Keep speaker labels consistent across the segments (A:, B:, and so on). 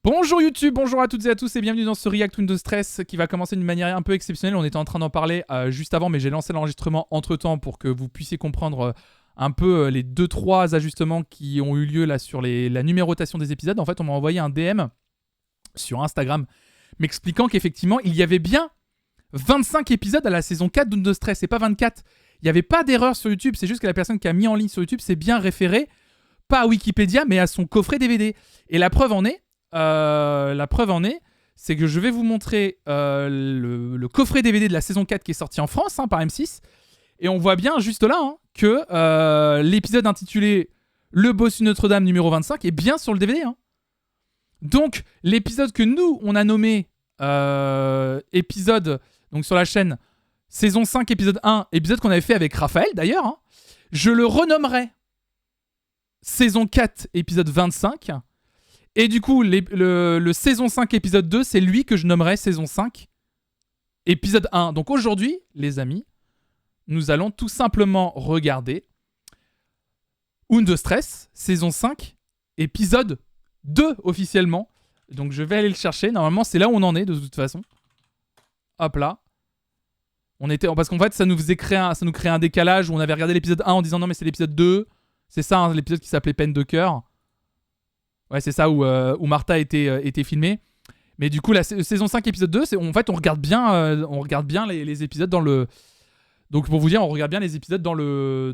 A: Bonjour YouTube, bonjour à toutes et à tous et bienvenue dans ce React Windows Stress qui va commencer d'une manière un peu exceptionnelle. On était en train d'en parler juste avant, mais j'ai lancé l'enregistrement entre temps pour que vous puissiez comprendre un peu les 2-3 ajustements qui ont eu lieu là sur la numérotation des épisodes. En fait, on m'a envoyé un DM sur Instagram m'expliquant qu'effectivement, il y avait bien 25 épisodes à la saison 4 de Windows Stress et pas 24. Il n'y avait pas d'erreur sur YouTube, c'est juste que la personne qui a mis en ligne sur YouTube s'est bien référée, pas à Wikipédia, mais à son coffret DVD. Et la preuve en est, c'est que je vais vous montrer le coffret DVD de la saison 4 qui est sorti en France par M6. Et on voit bien juste là que l'épisode intitulé Le Bossu Notre-Dame numéro 25 est bien sur le DVD. Donc l'épisode que nous, on a nommé épisode donc sur la chaîne saison 5 épisode 1, épisode qu'on avait fait avec Raphaël d'ailleurs, je le renommerai saison 4 épisode 25. Et du coup, le saison 5 épisode 2, c'est lui que je nommerai saison 5 épisode 1. Donc aujourd'hui, les amis, nous allons tout simplement regarder Windows Stress, saison 5, épisode 2 officiellement. Donc je vais aller le chercher. Normalement, c'est là où on en est de toute façon. Hop là. Parce qu'en fait, ça nous crée un décalage où on avait regardé l'épisode 1 en disant non mais c'est l'épisode 2. C'est ça, l'épisode qui s'appelait Peine de cœur. Ouais, c'est ça où Martha était filmée. Mais du coup, la saison 5, épisode 2, on regarde bien les épisodes dans le... Donc pour vous dire, on regarde bien les épisodes dans le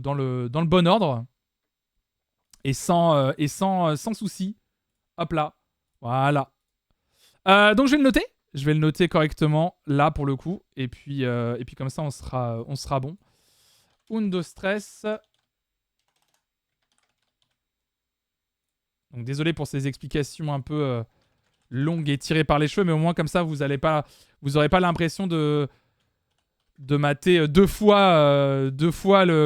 A: bon ordre. Et sans souci. Hop là. Voilà. Donc je vais le noter. Je vais le noter correctement là pour le coup. Et puis comme ça, on sera bon. Windows Stress... Donc désolé pour ces explications un peu longues et tirées par les cheveux, mais au moins comme ça vous n'aurez pas l'impression de mater deux fois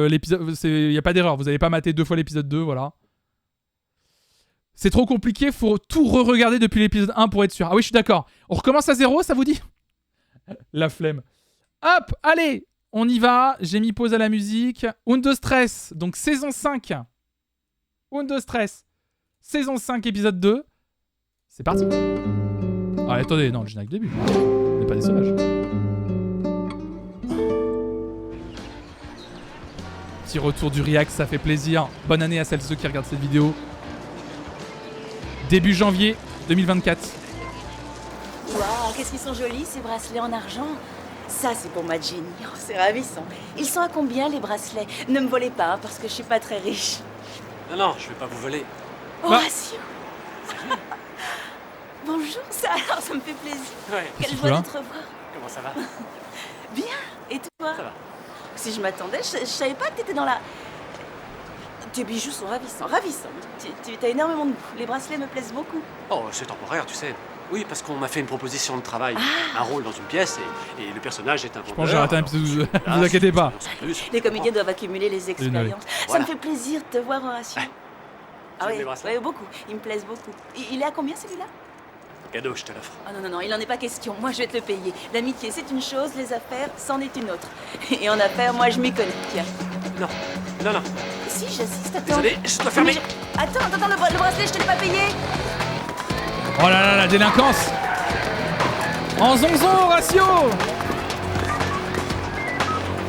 A: l'épisode. Il n'y a pas d'erreur, vous n'allez pas mater 2 fois l'épisode 2, voilà. C'est trop compliqué, faut tout re-regarder depuis l'épisode 1 pour être sûr. Ah oui, je suis d'accord. On recommence à 0, ça vous dit? La flemme. Hop, allez, on y va. J'ai mis pause à la musique. Windows Stress, donc saison 5. Windows Stress. Saison 5, épisode 2. C'est parti. Ah, attendez, non, le générique début. On n'est pas des sauvages. Petit retour du React, ça fait plaisir. Bonne année à celles et ceux qui regardent cette vidéo. Début janvier 2024.
B: Waouh, qu'est-ce qu'ils sont jolis ces bracelets en argent. Ça, c'est pour ma Jenny. Oh, c'est ravissant. Ils sont à combien les bracelets? Ne me volez pas, parce que je suis pas très riche.
C: Non, je vais pas vous voler.
B: Horatio. Bonjour, ça me fait plaisir.
C: Ouais.
B: Quelle joie de te revoir.
C: Comment ça va?
B: Bien, et toi?
C: Ça va.
B: Si je m'attendais, je savais pas que t'étais dans la... Tes bijoux sont ravissants. Tu as énormément de goût. Les bracelets me plaisent beaucoup.
C: Oh, c'est temporaire, tu sais. Oui, parce qu'on m'a fait une proposition de travail. Un rôle dans une pièce et le personnage est un vendeur.
A: Je pense que j'ai raté un épisode, ne vous inquiétez pas.
B: Les comédiens doivent accumuler les expériences. Ça
C: Voilà.
B: me fait plaisir de te voir, Horatio. Ah oui, beaucoup. Ils me plaisent beaucoup. Il est à combien celui-là?
C: Cadeau, je te l'offre.
B: Ah non, il en est pas question. Moi, je vais te le payer. L'amitié, c'est une chose, les affaires, c'en est une autre. Et en affaires, moi, je m'y connais. Tiens.
C: Non.
B: Si, j'assiste, attends.
C: Désolé, je dois fermer.
B: Attends, le bracelet, je te l'ai pas payé.
A: Oh là là, la délinquance. En zonzon, Horatio.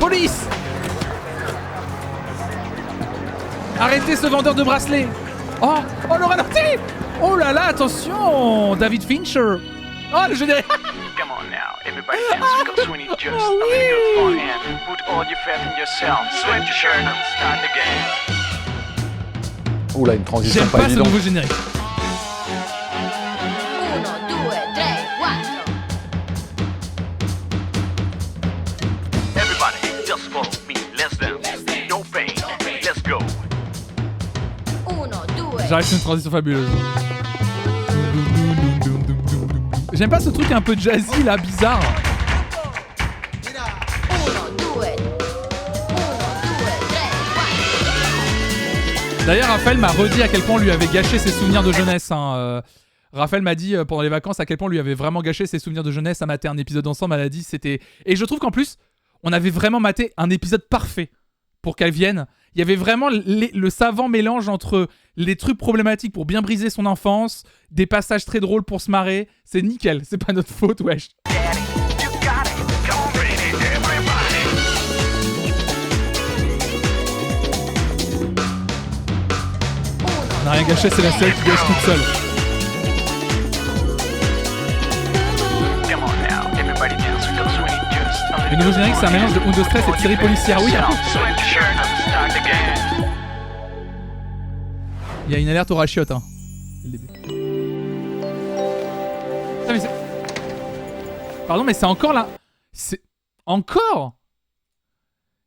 A: Police. Arrêtez ce vendeur de bracelets. Oh, le ralenti. Oh là là, attention, David Fincher. Oh, le générique.
D: Come on now, everybody dance because we need just a little fun and put all your faith in yourself. Sweat your shirt and start again.
E: Oula, une transition
A: J'aime
E: pas
A: pas ce
E: évidente.
A: nouveau générique.
F: 1, 2, 3, 4.
D: Everybody, just follow me. Let's dance. No pain. Let's go.
F: 1, 2.
A: J'arrive sur une transition fabuleuse. J'aime pas ce truc un peu jazzy là, bizarre.
F: 1, 2, 1, 2, 3, 4.
A: D'ailleurs, Raphaël m'a redit à quel point on lui avait gâché ses souvenirs de jeunesse. Raphaël m'a dit pendant les vacances à quel point on lui avait vraiment gâché ses souvenirs de jeunesse à mater un épisode ensemble. Elle a dit c'était... Et je trouve qu'en plus, on avait vraiment maté un épisode parfait pour qu'elle vienne. Il y avait vraiment le savant mélange entre les trucs problématiques pour bien briser son enfance, des passages très drôles pour se marrer. C'est nickel, c'est pas notre faute, wesh. On n'a rien gâché, c'est la seule qui gâche toute seule. Le nouveau générique, c'est un mélange de Undo Stress et de série policière. Oui, il y a une alerte au rachiote. Hein. C'est le début. Ah, mais pardon, mais c'est encore là. C'est encore.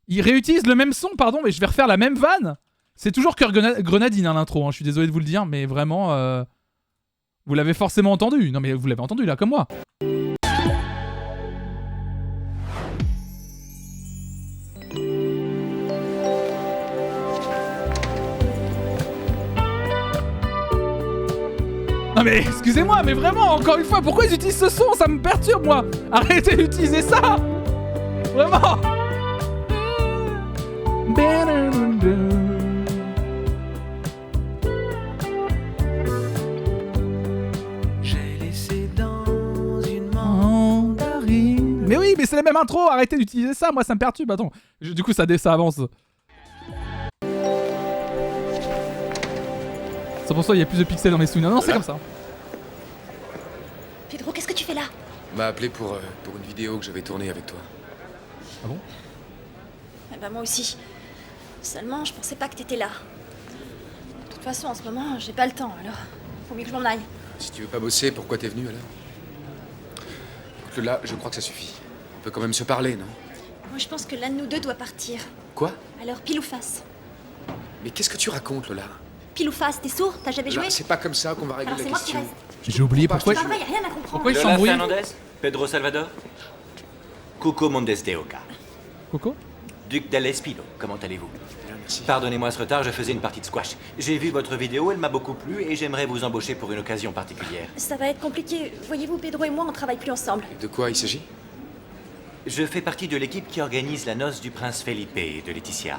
A: Il réutilise le même son, pardon, mais je vais refaire la même vanne. C'est toujours Cœur Grenadine, hein, l'intro. Hein. Je suis désolé de vous le dire, mais vraiment, vous l'avez forcément entendu. Non, mais vous l'avez entendu là, comme moi. Non mais excusez-moi, mais vraiment, encore une fois, pourquoi ils utilisent ce son? Ça me perturbe, moi. Arrêtez d'utiliser ça. Vraiment.
E: J'ai laissé dans une mandarine.
A: Mais oui, mais c'est la même intro. Arrêtez d'utiliser ça. Moi, ça me perturbe. Attends. Du coup, ça avance. 100%, il y a plus de pixels dans mes souvenirs. Non, c'est comme ça.
B: Pedro, qu'est-ce que tu fais là?
G: On m'a appelé pour une vidéo que j'avais tournée avec toi.
A: Ah bon?
B: Eh ben moi aussi. Seulement, je pensais pas que t'étais là. De toute façon, en ce moment, j'ai pas le temps, alors faut mieux que je m'en aille.
G: Si tu veux pas bosser, pourquoi t'es venu alors? Écoute, là, je crois que ça suffit. On peut quand même se parler, non?
B: Moi, je pense que l'un de nous deux doit partir.
G: Quoi?
B: Alors, pile ou face?
G: Mais qu'est-ce que tu racontes, Lola?
B: Pile ou face, t'es sourd? T'as jamais joué?
G: Là, c'est pas comme ça qu'on va régler
B: Alors
G: la
B: c'est moi qui
G: question.
B: reste.
A: J'ai oublié pourquoi.
B: Je parle pas, y a rien à comprendre.
A: Pourquoi il
H: Lola
A: s'embrouille?
H: Fernandez, Pedro Salvador, Cuco Mondes de Oca,
A: Coco?
H: Duc dell'Espino, comment allez-vous?
G: Bien, merci.
H: Pardonnez-moi ce retard, je faisais une partie de squash. J'ai vu votre vidéo, elle m'a beaucoup plu et j'aimerais vous embaucher pour une occasion particulière.
B: Ça va être compliqué. Voyez-vous, Pedro et moi, on travaille plus ensemble.
G: De quoi il s'agit?
H: Je fais partie de l'équipe qui organise la noce du prince Felipe et de Laetitia.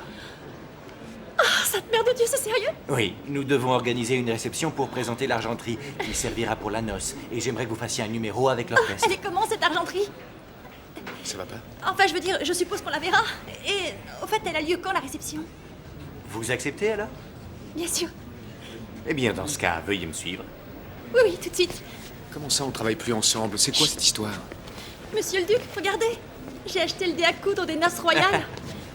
B: Ah, ça te mère de Dieu, c'est sérieux?
H: Oui, nous devons organiser une réception pour présenter l'argenterie qui servira pour la noce. Et j'aimerais que vous fassiez un numéro avec l'orchestre.
B: Elle est comment, cette argenterie?
G: Ça va pas?
B: Enfin, je veux dire, je suppose qu'on la verra. Et, au fait, elle a lieu quand, la réception?
H: Vous acceptez alors?
B: Bien sûr.
H: Eh bien, dans ce cas, veuillez me suivre.
B: Oui, oui, tout de suite.
G: Comment ça, on travaille plus ensemble? C'est quoi cette histoire?
B: Monsieur le Duc, regardez. J'ai acheté le dé à coudre des noces royales.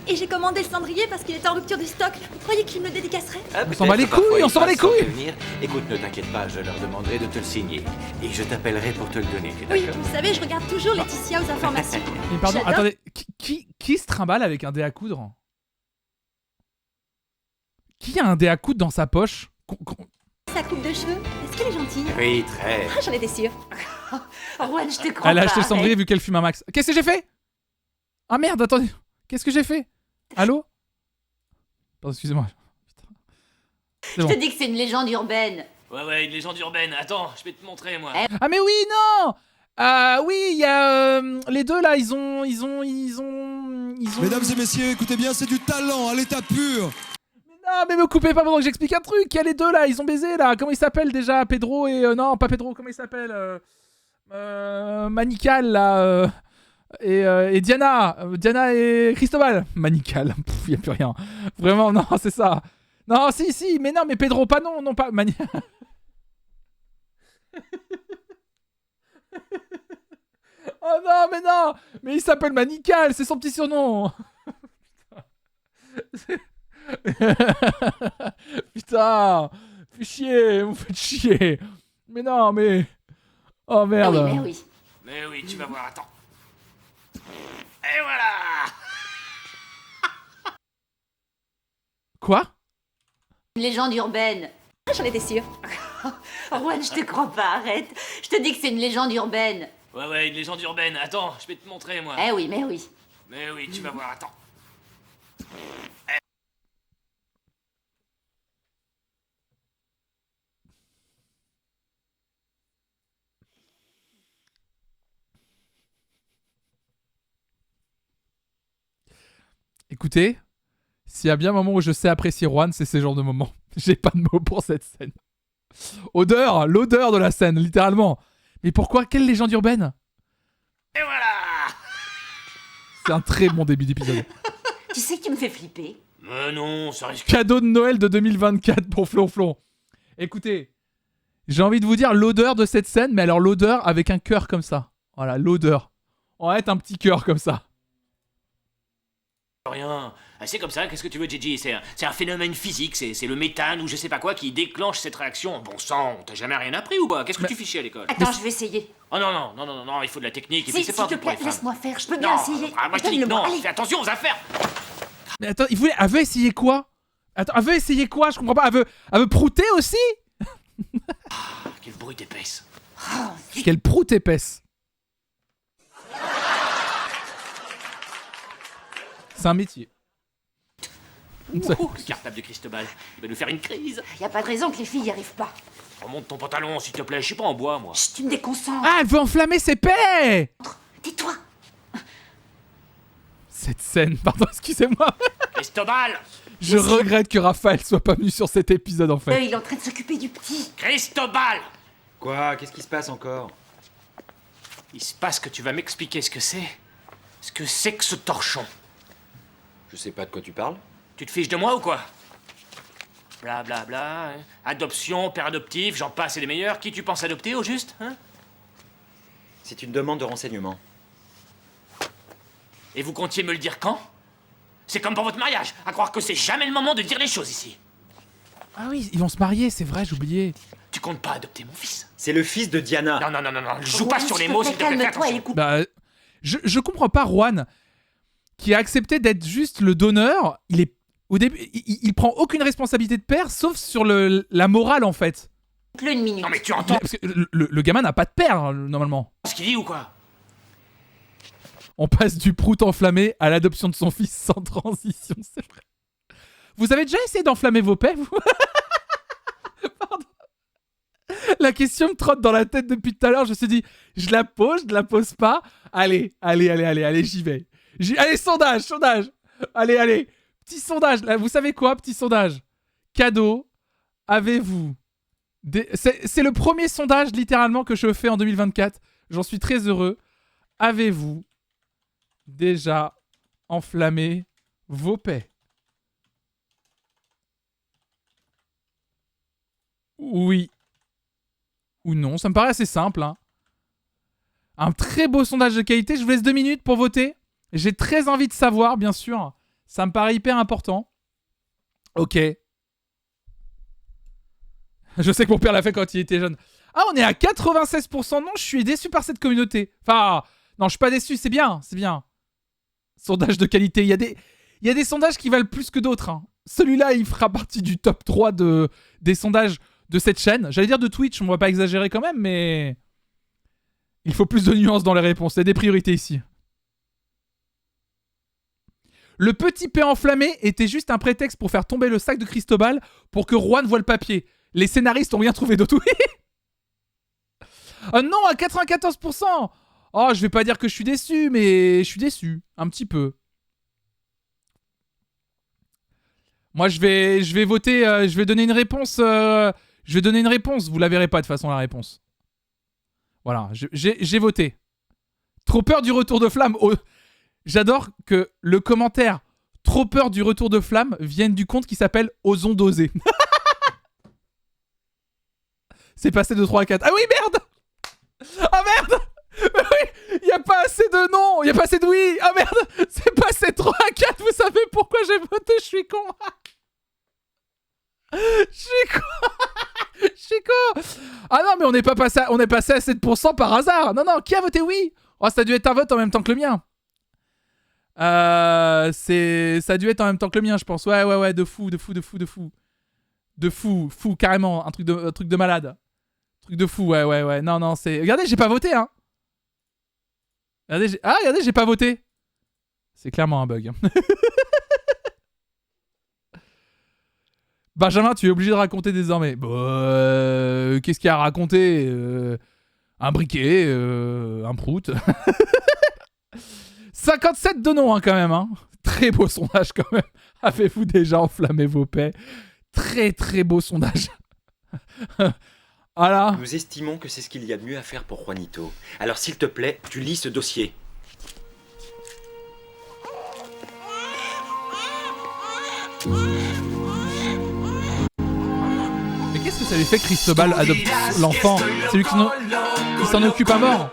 B: Et j'ai commandé le cendrier parce qu'il était en rupture de stock. Vous croyez qu'il me le dédicacerait?
H: Ah,
A: On s'en bat les
H: peut-être, parfois,
A: couilles, on
H: ils
A: s'en bat les
H: passent sans
A: couilles.
H: prévenir. Écoute, ne t'inquiète pas, je leur demanderai de te le signer. Et je t'appellerai pour te le donner, t'es
B: Oui,
H: d'accord?
B: vous savez, je regarde toujours Laetitia aux informations.
A: Mais pardon,
B: J'adore.
A: attendez. Qui se trimballe avec un dé à coudre? Qui a un dé à coudre dans sa poche?
B: Sa coupe de cheveux, est-ce qu'elle est gentille?
H: Oui, très.
B: Ah, j'en étais sûre. Juan, je te crois
A: Elle a
B: pas,
A: acheté le cendrier
B: arrête.
A: vu qu'elle fume un max. Qu'est-ce que j'ai fait? Ah merde, attendez. Qu'est-ce que j'ai fait? Allô? Pardon, excusez-moi. Putain. C'est
F: Je
A: bon.
F: te dis que c'est une légende urbaine.
C: Ouais, une légende urbaine. Attends, je vais te montrer, moi.
A: Ah mais oui, non. Oui, il y a les deux là, ils ont.
I: Mesdames et messieurs, écoutez bien, c'est du talent à l'état pur.
A: Non, mais me coupez pas pendant que j'explique un truc. Il y a les deux là, ils ont baisé là. Comment ils s'appellent déjà? Pedro et non, pas Pedro. Comment il s'appelle? Manical là. Et Diana. Diana et Cristobal. Manical. Pff, y a plus rien. Vraiment, non, c'est ça. Non, si, mais non, mais Pedro, pas non, pas Oh non, mais non. Mais il s'appelle Manical, c'est son petit surnom. Putain, fais chier, vous faites chier. Mais non, mais... Oh
F: Ah
A: merde.
F: oui, mais oui.
C: Mais oui, tu vas voir, attends. Et voilà.
A: Quoi?
F: Une légende urbaine.
B: Ah, j'en étais sûre.
F: Juan, je te crois pas, arrête. Je te dis que c'est une légende urbaine.
C: Ouais, une légende urbaine. Attends, je vais te montrer, moi.
F: Eh oui, mais oui.
C: Mais oui, tu vas voir, attends.
A: Écoutez, S'il y a bien un moment où je sais apprécier Juan, c'est ces genres de moments. J'ai pas de mots pour cette scène. L'odeur de la scène, littéralement. Mais pourquoi? Quelle légende urbaine?
D: Et voilà.
A: C'est un très bon début d'épisode.
F: Tu sais que tu me fais flipper.
C: Mais non, ça risque...
A: Cadeau de Noël de 2024 pour Flonflon. Écoutez, j'ai envie de vous dire l'odeur de cette scène, mais alors l'odeur avec un cœur comme ça. Voilà, l'odeur. On va être un petit cœur comme ça.
J: Rien. C'est comme ça, qu'est-ce que tu veux, Gigi? C'est un phénomène physique, c'est le méthane ou je sais pas quoi qui déclenche cette réaction. Bon sang, t'as jamais rien appris ou quoi? Qu'est-ce que tu fichais à l'école?
F: Attends, je vais essayer.
J: Oh non, il faut de la technique et puis
F: Si,
J: c'est
F: s'il
J: pas
F: te
J: pour les
F: plaît,
J: femmes.
F: laisse-moi faire, je peux bien
J: Non,
F: essayer.
J: moi je te dis
F: Donne-le-moi,
J: non,
F: allez.
J: fais attention aux affaires.
A: Mais attends, elle veut essayer quoi? Attends, elle veut essayer quoi? Je comprends pas. Elle veut prouter aussi?
J: Quel bruit d'épaisse.
A: Quelle proute épaisse. C'est un métier.
J: Le cartable de Cristobal, il va nous faire une crise.
F: Y a pas de raison que les filles y arrivent pas.
J: Remonte ton pantalon, s'il te plaît, je suis pas en bois, moi.
F: Chut, tu me déconcentres.
A: Ah, elle veut enflammer ses paix!
F: Tais-toi.
A: Cette scène, pardon, excusez-moi.
J: Cristobal!
A: Je regrette que Raphaël soit pas venu sur cet épisode en fait.
F: Il est en train de s'occuper du petit.
J: Cristobal!
H: Quoi? Qu'est-ce qui se passe encore?
J: Il se passe que tu vas m'expliquer ce que c'est. Ce que c'est que ce torchon.
H: Je sais pas de quoi tu parles.
J: Tu te fiches de moi ou quoi? Bla bla bla, hein. Adoption, père adoptif, j'en passe et des meilleurs. Qui tu penses adopter au juste, hein?
H: C'est une demande de renseignement.
J: Et vous comptiez me le dire quand? C'est comme pour votre mariage, à croire que c'est jamais le moment de dire les choses ici.
A: Ah oui, ils vont se marier, c'est vrai, j'oubliais.
J: Tu comptes pas adopter mon fils?
H: C'est le fils de Diana.
J: Non, je joue pas sur les mots, s'il te plaît, fais
F: Calme-toi et
J: attention.
F: écoute.
A: Bah, je comprends pas Juan, qui a accepté d'être juste le donneur. Il est au début, il prend aucune responsabilité de père, sauf sur la morale en fait.
F: Écoute-le une minute.
J: Non mais tu entends
A: Parce que le gamin n'a pas de père hein, normalement.
J: ce qu'il dit ou quoi?
A: On passe du prout enflammé à l'adoption de son fils sans transition, c'est vrai. Vous avez déjà essayé d'enflammer vos pets, vous? Pardon. La question me trotte dans la tête depuis tout à l'heure. Je me suis dit, je la pose pas. Allez, j'y vais. Allez, sondage. Allez. Petit sondage. Là, vous savez quoi, petit sondage? Cadeau. Avez-vous... C'est le premier sondage, littéralement, que je fais en 2024. J'en suis très heureux. Avez-vous déjà enflammé vos pets? Oui. Ou non, ça me paraît assez simple. Hein. Un très beau sondage de qualité. Je vous laisse 2 minutes pour voter. J'ai très envie de savoir, bien sûr. Ça me paraît hyper important. Ok. Je sais que mon père l'a fait quand il était jeune. Ah, on est à 96%. Non, je suis déçu par cette communauté. Enfin, non, je suis pas déçu. C'est bien. Sondage de qualité. Il y a des sondages qui valent plus que d'autres. Hein. Celui-là, il fera partie du top 3 des sondages de cette chaîne. J'allais dire de Twitch, on va pas exagérer quand même, mais... Il faut plus de nuances dans les réponses. Il y a des priorités ici. Le petit P enflammé était juste un prétexte pour faire tomber le sac de Cristobal pour que Juan voie le papier. Les scénaristes ont rien trouvé d'autre. Non, à 94%. Oh, je vais pas dire que je suis déçu, mais je suis déçu. Un petit peu. Moi, je vais voter... je vais donner une réponse... je vais donner une réponse. Vous la verrez pas de toute façon, la réponse. Voilà, j'ai voté. Trop peur du retour de flamme. Oh, j'adore que le commentaire trop peur du retour de flamme vienne du compte qui s'appelle Osons doser. C'est passé de 3 à 4. Ah oui, merde! Ah merde! Oui, il n'y a pas assez de non, il n'y a pas assez de oui. Ah merde, c'est passé de 3 à 4. Vous savez pourquoi j'ai voté? Je suis con. Je suis con. Ah non, mais on est passé à 7% par hasard. Non, qui a voté oui? Oh, ça a dû être un vote en même temps que le mien. Ça a dû être en même temps que le mien, je pense. Ouais, de fou. De fou, carrément. Un truc de malade. Truc de fou, ouais. Non, c'est... Regardez, j'ai pas voté, hein. Regardez, j'ai pas voté. C'est clairement un bug. Benjamin, tu es obligé de raconter désormais. Bon, qu'est-ce qu'il y a à raconter? Un briquet, un prout. 57 de non, hein, quand même. Hein. Très beau sondage, quand même. Avez-vous déjà enflammé vos paix? Très très beau sondage. Voilà.
H: Nous estimons que c'est ce qu'il y a de mieux à faire pour Juanito. Alors s'il te plaît, tu lis ce dossier.
A: Mais qu'est-ce que ça lui fait que Cristobal adopte l'enfant? C'est lui qui s'en occupe à mort.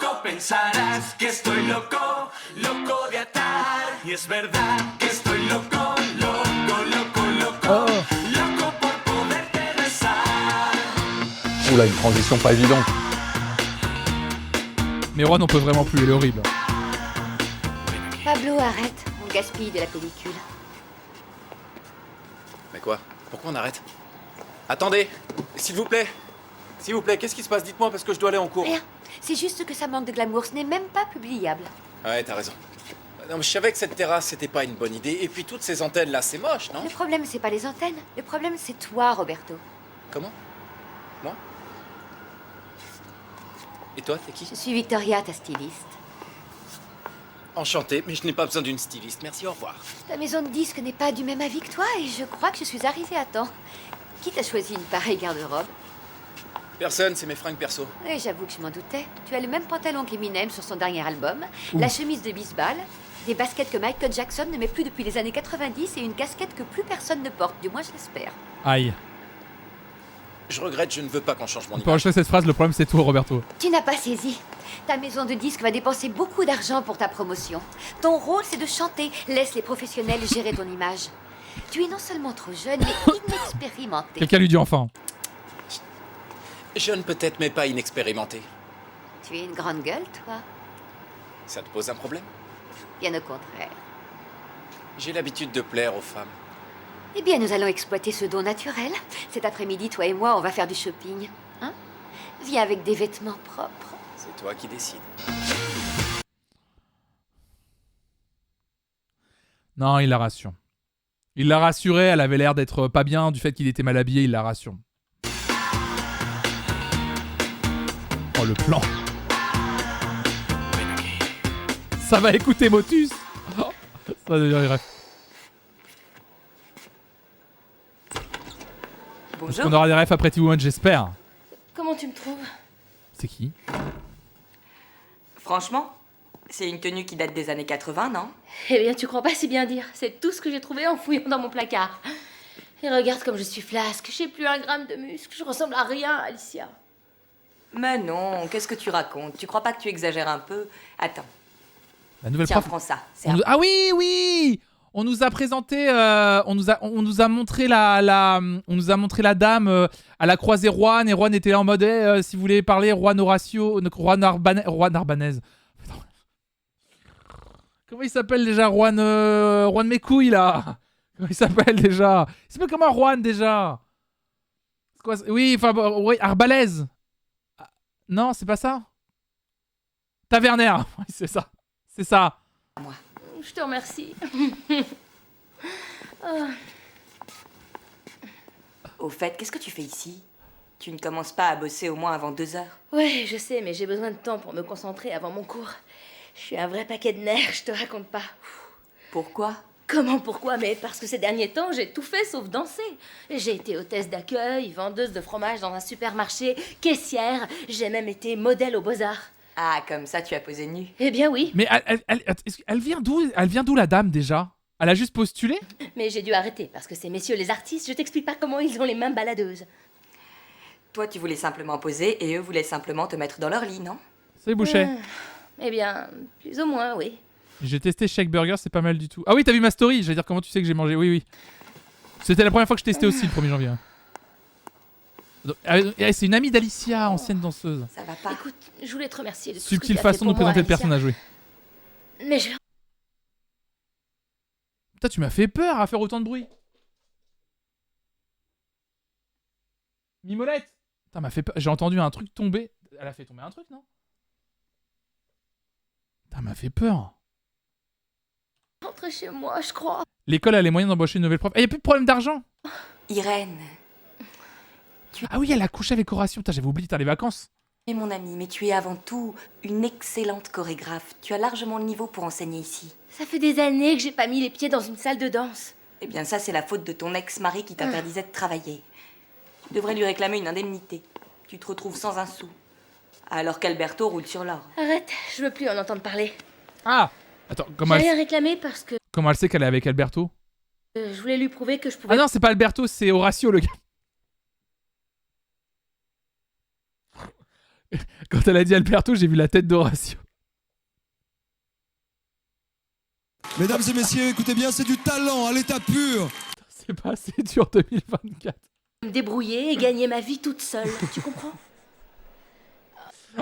A: Oh.
G: Oula, une transition pas évidente.
A: Mais Juan, on peut vraiment plus, elle est horrible.
F: Pablo, arrête. On gaspille de la pellicule.
K: Mais quoi? Pourquoi on arrête? Attendez, s'il vous plaît. S'il vous plaît, qu'est-ce qui se passe? Dites-moi parce que je dois aller en cours.
F: Rien. C'est juste que ça manque de glamour. Ce n'est même pas publiable.
K: Ouais, t'as raison. Non, mais je savais que cette terrasse, c'était pas une bonne idée. Et puis toutes ces antennes là, c'est moche, non?
F: Le problème, c'est pas les antennes. Le problème, c'est toi, Roberto.
K: Comment? Moi? Et toi, t'es qui?
F: Je suis Victoria, ta styliste.
K: Enchanté, mais je n'ai pas besoin d'une styliste. Merci, au revoir.
F: Ta maison de disques n'est pas du même avis que toi et je crois que je suis arrivée à temps. Qui t'a choisi une pareille garde-robe?
K: Personne, c'est mes fringues perso.
F: Et j'avoue que je m'en doutais. Tu as le même pantalon qu'Eminem sur son dernier album, la chemise de baseball, des baskets que Michael Jackson ne met plus depuis les années 90 et une casquette que plus personne ne porte, du moins je l'espère.
A: Aïe.
K: Je regrette, je ne veux pas qu'on change mon
A: On peut
K: image.
A: enregistrer cette phrase, le problème c'est toi, Roberto.
F: Tu n'as pas saisi. Ta maison de disques va dépenser beaucoup d'argent pour ta promotion. Ton rôle, c'est de chanter. Laisse les professionnels gérer ton image. Tu es non seulement trop jeune, mais inexpérimenté.
A: Quelqu'un lui dit enfin.
K: Jeune peut-être, mais pas inexpérimenté.
F: Tu es une grande gueule, toi.
K: Ça te pose un problème?
F: Bien au contraire.
K: J'ai l'habitude de plaire aux femmes.
F: Eh bien, nous allons exploiter ce don naturel. Cet après-midi, toi et moi, on va faire du shopping. Hein? Viens avec des vêtements propres.
K: C'est toi qui décides.
A: Non, il la rassure. Il l'a rassurée, elle avait l'air d'être pas bien du fait qu'il était mal habillé, il la rassure. Oh, le plan. Ça va écouter Motus. Oh, ça devient rêve.
L: Bonjour.
A: On aura des refs après T-Woman, j'espère.
L: Comment tu me trouves?
A: C'est qui?
L: Franchement, c'est une tenue qui date des années 80, non?
M: Eh bien, tu crois pas si bien dire. C'est tout ce que j'ai trouvé en fouillant dans mon placard. Et regarde comme je suis flasque. J'ai plus un gramme de muscle. Je ressemble à rien, Alicia.
L: Mais non, qu'est-ce que tu racontes? Tu crois pas que tu exagères un peu? Attends.
A: La nouvelle
L: Tiens,
A: prof.
L: prends ça.
A: Ah oui, oui. On nous a présenté, on nous a montré on nous a montré la dame. Elle a croisé Juan et Juan était là en mode, si vous voulez parler, Juan Horacio, Juan Arbanez. Comment il s'appelle déjà, Juan mes couilles là? Comment il s'appelle déjà? Il s'appelle comment Juan déjà? C'est quoi? Oui, enfin, oui, Arbalez. Non, c'est pas ça. Taverner. Oui, c'est ça. C'est ça.
L: Moi.
M: Je te remercie.
L: Au fait, qu'est-ce que tu fais ici? Tu ne commences pas à bosser au moins avant 2 heures?
M: Ouais, je sais, mais j'ai besoin de temps pour me concentrer avant mon cours. Je suis un vrai paquet de nerfs, je te raconte pas.
L: Pourquoi?
M: Comment pourquoi? Mais parce que ces derniers temps, j'ai tout fait sauf danser. J'ai été hôtesse d'accueil, vendeuse de fromage dans un supermarché, caissière. J'ai même été modèle aux Beaux-Arts.
L: Ah, comme ça, tu as posé nu?
M: Eh bien oui.
A: Mais elle vient d'où? Elle vient d'où la dame déjà? Elle a juste postulé?
M: Mais j'ai dû arrêter parce que ces messieurs les artistes, je t'explique pas comment ils ont les mains baladeuses.
L: Toi, tu voulais simplement poser et eux voulaient simplement te mettre dans leur lit, non?
A: C'est Boucher.
M: Eh bien, plus ou moins, oui.
A: J'ai testé Shake Burger, c'est pas mal du tout. Ah oui, t'as vu ma story? J'allais dire comment tu sais que j'ai mangé. Oui, oui. C'était la première fois que je testais aussi le 1er janvier. Donc, c'est une amie d'Alicia, ancienne danseuse.
L: Ça va pas.
M: Écoute, je voulais te remercier de tout
A: Subtile
M: ce que tu as
A: façon
M: fait
A: de
M: pour moi,
A: présenter le
M: Alicia.
A: personnage, oui.
M: Mais je...
A: Putain, tu m'as fait peur à faire autant de bruit. Mimolette. Putain, m'a fait peur. J'ai entendu un truc tomber. Elle a fait tomber un truc, non? Putain, m'a fait peur.
M: rentre chez moi, je crois.
A: L'école a les moyens d'embaucher une nouvelle prof. Il n'y a plus de problème d'argent.
L: Irène.
A: Ah oui, elle a couché avec Horatio. Putain, j'avais oublié, t'as les vacances.
L: Tu es mon amie, mais tu es avant tout une excellente chorégraphe. Tu as largement le niveau pour enseigner ici.
M: Ça fait des années que j'ai pas mis les pieds dans une salle de danse.
L: Eh bien, ça, c'est la faute de ton ex-mari qui t'interdisait de travailler. Tu devrais lui réclamer une indemnité. Tu te retrouves sans un sou. Alors qu'Alberto roule sur l'or.
M: Arrête, je veux plus en entendre parler.
A: Ah attends,
M: J'ai rien réclamé parce que
A: comment elle sait qu'elle est avec Alberto?
M: je voulais lui prouver que je pouvais...
A: Ah non, c'est pas Alberto, c'est Horacio le gars. Quand elle a dit Alberto, j'ai vu la tête d'Horacio.
I: Mesdames et messieurs, écoutez bien, c'est du talent à l'état pur.
A: C'est pas assez dur 2024.
M: Me débrouiller et gagner ma vie toute seule, tu comprends?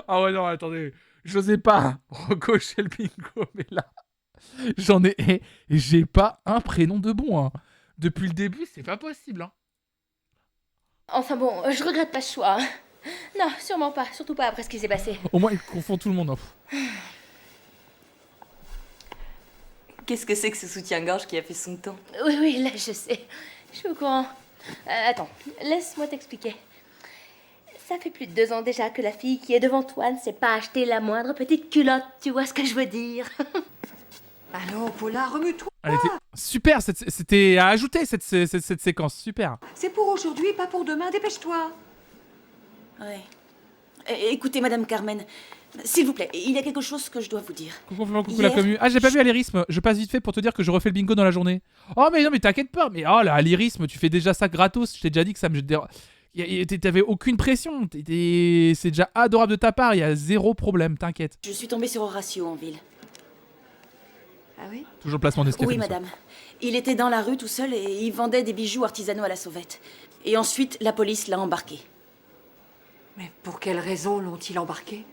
A: Ah ouais, non, attendez. J'osais pas recocher le bingo, mais là, j'en ai... et j'ai pas un prénom de bon, hein. Depuis le début, c'est pas possible, hein.
M: Enfin bon, je regrette pas ce choix. Hein. Non, sûrement pas, surtout pas après ce qui s'est passé.
A: Au moins, il confond tout le monde. Hein.
L: Qu'est-ce que c'est que ce soutien-gorge qui a fait son temps?
M: Oui, là, je sais. Je suis au courant. Attends, laisse-moi t'expliquer. Ça fait plus de 2 ans déjà que la fille qui est devant toi ne s'est pas acheté la moindre petite culotte, tu vois ce que je veux dire?
N: Allons, Paula, remue-toi.
A: Elle était super, c'était à ajouter cette séquence, super.
N: C'est pour aujourd'hui, pas pour demain, dépêche-toi.
B: Ouais. Écoutez, Madame Carmen, s'il vous plaît, il y a quelque chose que je dois vous dire.
A: Coucou la commu. Ah, j'ai pas vu Alérisme. Je passe vite fait pour te dire que je refais le bingo dans la journée. Oh, mais non, mais t'inquiète pas. Mais oh là, Alérisme, tu fais déjà ça gratos. Je t'ai déjà dit que ça me... T'avais aucune pression. C'est déjà adorable de ta part. Il y a 0 problème, t'inquiète.
B: Je suis tombée sur Horacio en ville.
N: Ah oui?
A: Toujours le placement d'escalier.
B: Oui, madame. Il était dans la rue tout seul et il vendait des bijoux artisanaux à la sauvette. Et ensuite, la police l'a embarqué.
N: Mais pour quelle raison l'ont-ils embarqué?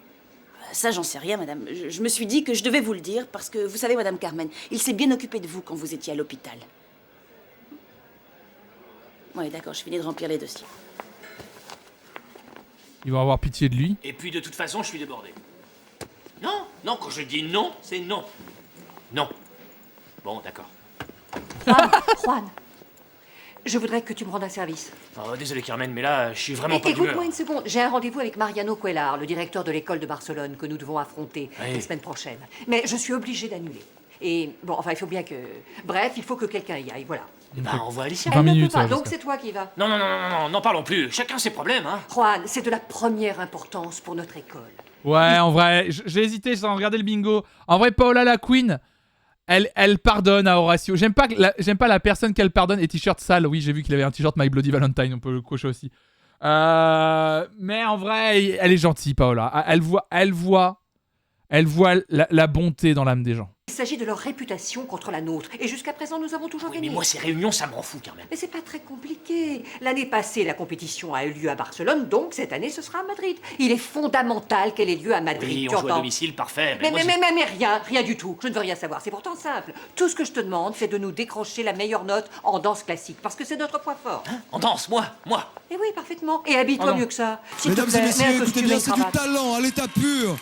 B: Ça, j'en sais rien, madame. Je me suis dit que je devais vous le dire parce que, vous savez, Madame Carmen, il s'est bien occupé de vous quand vous étiez à l'hôpital. Ouais, d'accord, je finis de remplir les dossiers.
A: Ils vont avoir pitié de lui.
J: Et puis de toute façon, je suis débordé. Non, non, quand je dis non, c'est non. Non. Bon, d'accord.
N: Juan, je voudrais que tu me rendes un service.
J: Oh, désolé Carmen, mais là, je suis vraiment pas d'humeur.
N: Écoute-moi une seconde, j'ai un rendez-vous avec Mariano Cuellar, le directeur de l'école de Barcelone, que nous devons affronter la semaine prochaine. Mais je suis obligée d'annuler. Et bon, enfin, il faut bien que... Bref, il faut que quelqu'un y aille, voilà.
J: Bah, on voit Alicia.
A: 20 minutes,
N: pas,
A: ça,
N: donc c'est toi qui vas.
J: Non, n'en parlons plus. Chacun ses problèmes, hein.
N: Juan, c'est de la première importance pour notre école.
A: Ouais, en vrai, j'ai hésité, j'ai regardé le bingo. En vrai, Paola la Queen, elle pardonne à Horacio. J'aime pas la personne qu'elle pardonne et t-shirt sale. Oui, j'ai vu qu'il avait un t-shirt My Bloody Valentine, on peut le cocher aussi. Mais en vrai, elle est gentille, Paola. Elle voit la bonté dans l'âme des gens.
N: Il s'agit de leur réputation contre la nôtre. Et jusqu'à présent, nous avons toujours gagné.
J: Mais moi, ces réunions, ça m'en fout, Carmen.
N: Mais c'est pas très compliqué. L'année passée, la compétition a eu lieu à Barcelone, donc cette année, ce sera à Madrid. Il est fondamental qu'elle ait lieu à Madrid.
J: Oui,
N: tu
J: on joue à
N: entends?
J: domicile, parfait.
N: Mais rien du tout. Je ne veux rien savoir. C'est pourtant simple. Tout ce que je te demande, c'est de nous décrocher la meilleure note en danse classique, parce que c'est notre point fort.
J: Hein? En danse, moi.
N: Et oui, parfaitement. Et habille-toi mieux que ça. S'il te
I: Mesdames
N: plaît,
I: et
N: mets
I: messieurs,
N: un
I: écoutez
N: costume et
I: bien,
N: une
I: c'est du
N: cravate.
I: talent à l'état pur.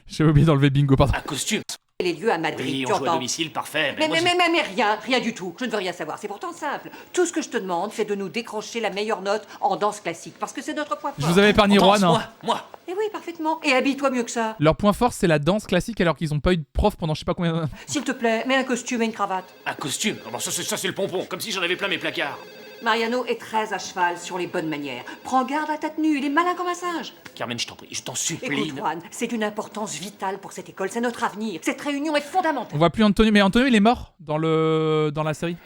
A: J'avais oublié d'enlever le bingo, pardon.
J: Un costume.
N: Les lieux à Madrid,
J: Oui,
N: tu
J: on joue à
N: entends?
J: domicile, parfait.
N: Mais rien du tout. Je ne veux rien savoir. C'est pourtant simple. Tout ce que je te demande, c'est de nous décrocher la meilleure note en danse classique, parce que c'est notre point fort.
A: Je vous avais épargné Juan, hein.
J: Moi.
N: Et oui, parfaitement. Et habille-toi mieux que ça.
A: Leur point fort, c'est la danse classique alors qu'ils ont pas eu de prof pendant je sais pas combien.
N: S'il te plaît, mets un costume et une cravate.
J: Un costume. Oh, ça, c'est le pompon, comme si j'en avais plein mes placards.
N: Mariano est très à cheval sur les bonnes manières. Prends garde à ta tenue, il est malin comme un singe.
J: Carmen, je t'en prie, je t'en supplie.
N: Écoute, Juan, c'est d'une importance vitale pour cette école, c'est notre avenir. Cette réunion est fondamentale.
A: On voit plus Antonio, mais Antonio il est mort dans la série.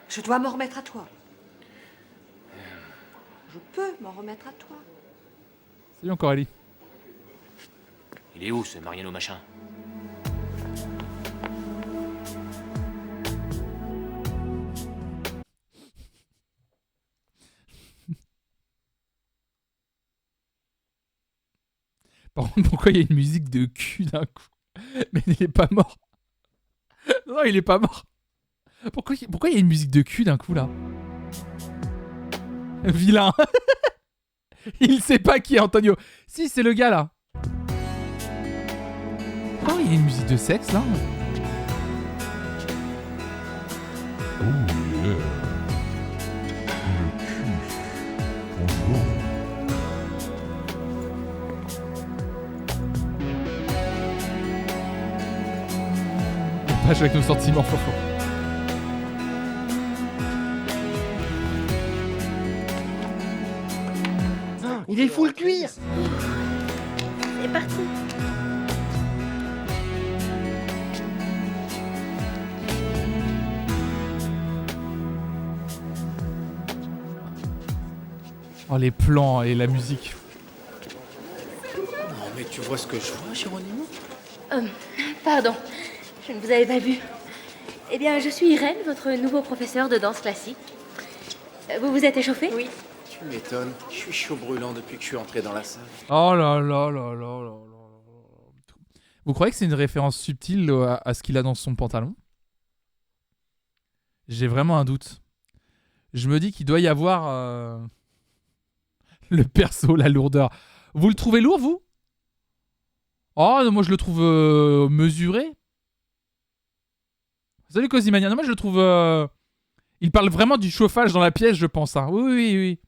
N: Je dois m'en remettre à toi. Je peux m'en remettre à toi.
A: Salut encore Ellie.
J: Il est où ce Mariano machin?
A: Par contre, pourquoi il y a une musique de cul d'un coup? Mais il est pas mort. Non, il est pas mort. Pourquoi il y a une musique de cul d'un coup là? Vilain. Il sait pas qui est Antonio. Si, c'est le gars là. Oh, il y a une musique de sexe là. Oh yeah. Le cul. Bonjour. Avec nos sentiments forts.
O: vieille foule cuire.
M: C'est parti.
A: Oh, les plans et la musique.
K: Non, mais tu vois ce que je vois, Géronimo?
M: Pardon, je ne vous avais pas vu. Eh bien, je suis Irène, votre nouveau professeur de danse classique. Vous vous êtes échauffé?
L: Oui.
K: Tu m'étonnes. Je suis chaud brûlant depuis que je suis entré dans la salle.
A: Oh là là là là là là. Vous croyez que c'est une référence subtile à ce qu'il a dans son pantalon? J'ai vraiment un doute. Je me dis qu'il doit y avoir le perso, la lourdeur. Vous le trouvez lourd, vous? Oh, moi je le trouve mesuré. Salut Cosimania. Non, moi je le trouve... Il parle vraiment du chauffage dans la pièce, je pense. Hein. Oui, oui, oui.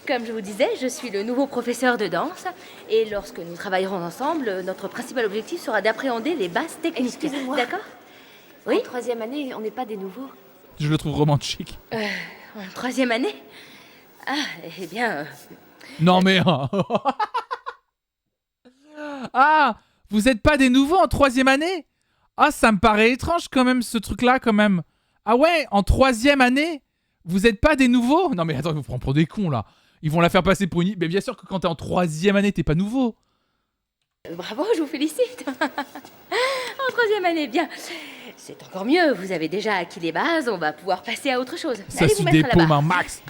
M: Comme je vous disais, je suis le nouveau professeur de danse. Et lorsque nous travaillerons ensemble, notre principal objectif sera d'appréhender les bases techniques.
F: Excusez-moi.
M: D'accord? Oui.
F: En troisième année, on n'est pas des nouveaux.
A: Je le trouve romantique.
M: En troisième année? Ah, eh bien...
A: Non mais... Ah, vous êtes pas des nouveaux en troisième année? Ah, ça me paraît étrange quand même, ce truc-là, quand même. Ah ouais, en troisième année, vous êtes pas des nouveaux? Non mais attends, ils vous prennent pour des cons, là. Ils vont la faire passer pour une... Mais bien sûr que quand t'es en troisième année, t'es pas nouveau.
M: Bravo, je vous félicite. En troisième année, bien. C'est encore mieux, vous avez déjà acquis les bases, on va pouvoir passer à autre chose.
A: Ça
M: Allez
A: suit
M: vous
A: des
M: mettre
A: paumes,
M: là-bas.
A: un max.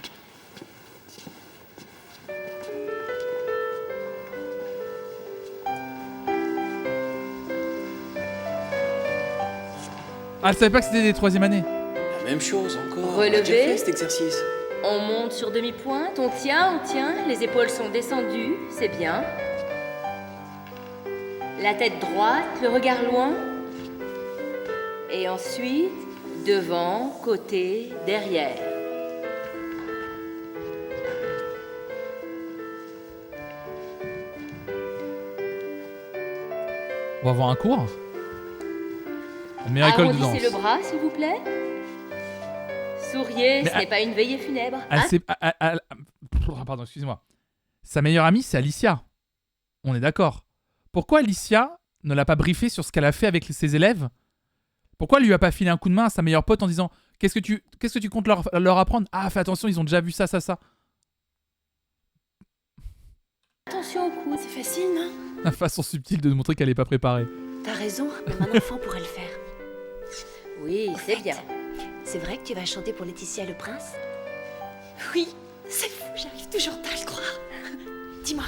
A: Ah, je savais pas que c'était des troisième années.
K: La même chose encore.
M: Relevez.
K: On a déjà fait cet exercice.
M: On monte sur demi-pointe, on tient, les épaules sont descendues, c'est bien. La tête droite, le regard loin. Et ensuite, devant, côté, derrière.
A: On va avoir un cours. La meilleure école de danse.
M: Arrondissez le bras, s'il vous plaît. Souriez,
A: Mais
M: ce n'est pas une veillée funèbre.
A: Ah,
M: hein?
A: Pardon, excusez-moi. Sa meilleure amie, c'est Alicia. On est d'accord. Pourquoi Alicia ne l'a pas briefé sur ce qu'elle a fait avec ses élèves? Pourquoi elle lui a pas filé un coup de main à sa meilleure pote en disant qu'est-ce que tu comptes leur apprendre? Ah, fais attention, ils ont déjà vu ça.
M: Attention au coude.
B: C'est facile, non?
A: La façon subtile de nous montrer qu'elle est pas préparée.
B: T'as raison, même un enfant pourrait le faire.
M: Oui, c'est bien.
B: C'est vrai que tu vas chanter pour Laetitia le Prince? Oui, c'est fou, j'arrive toujours pas à le croire. Dis-moi,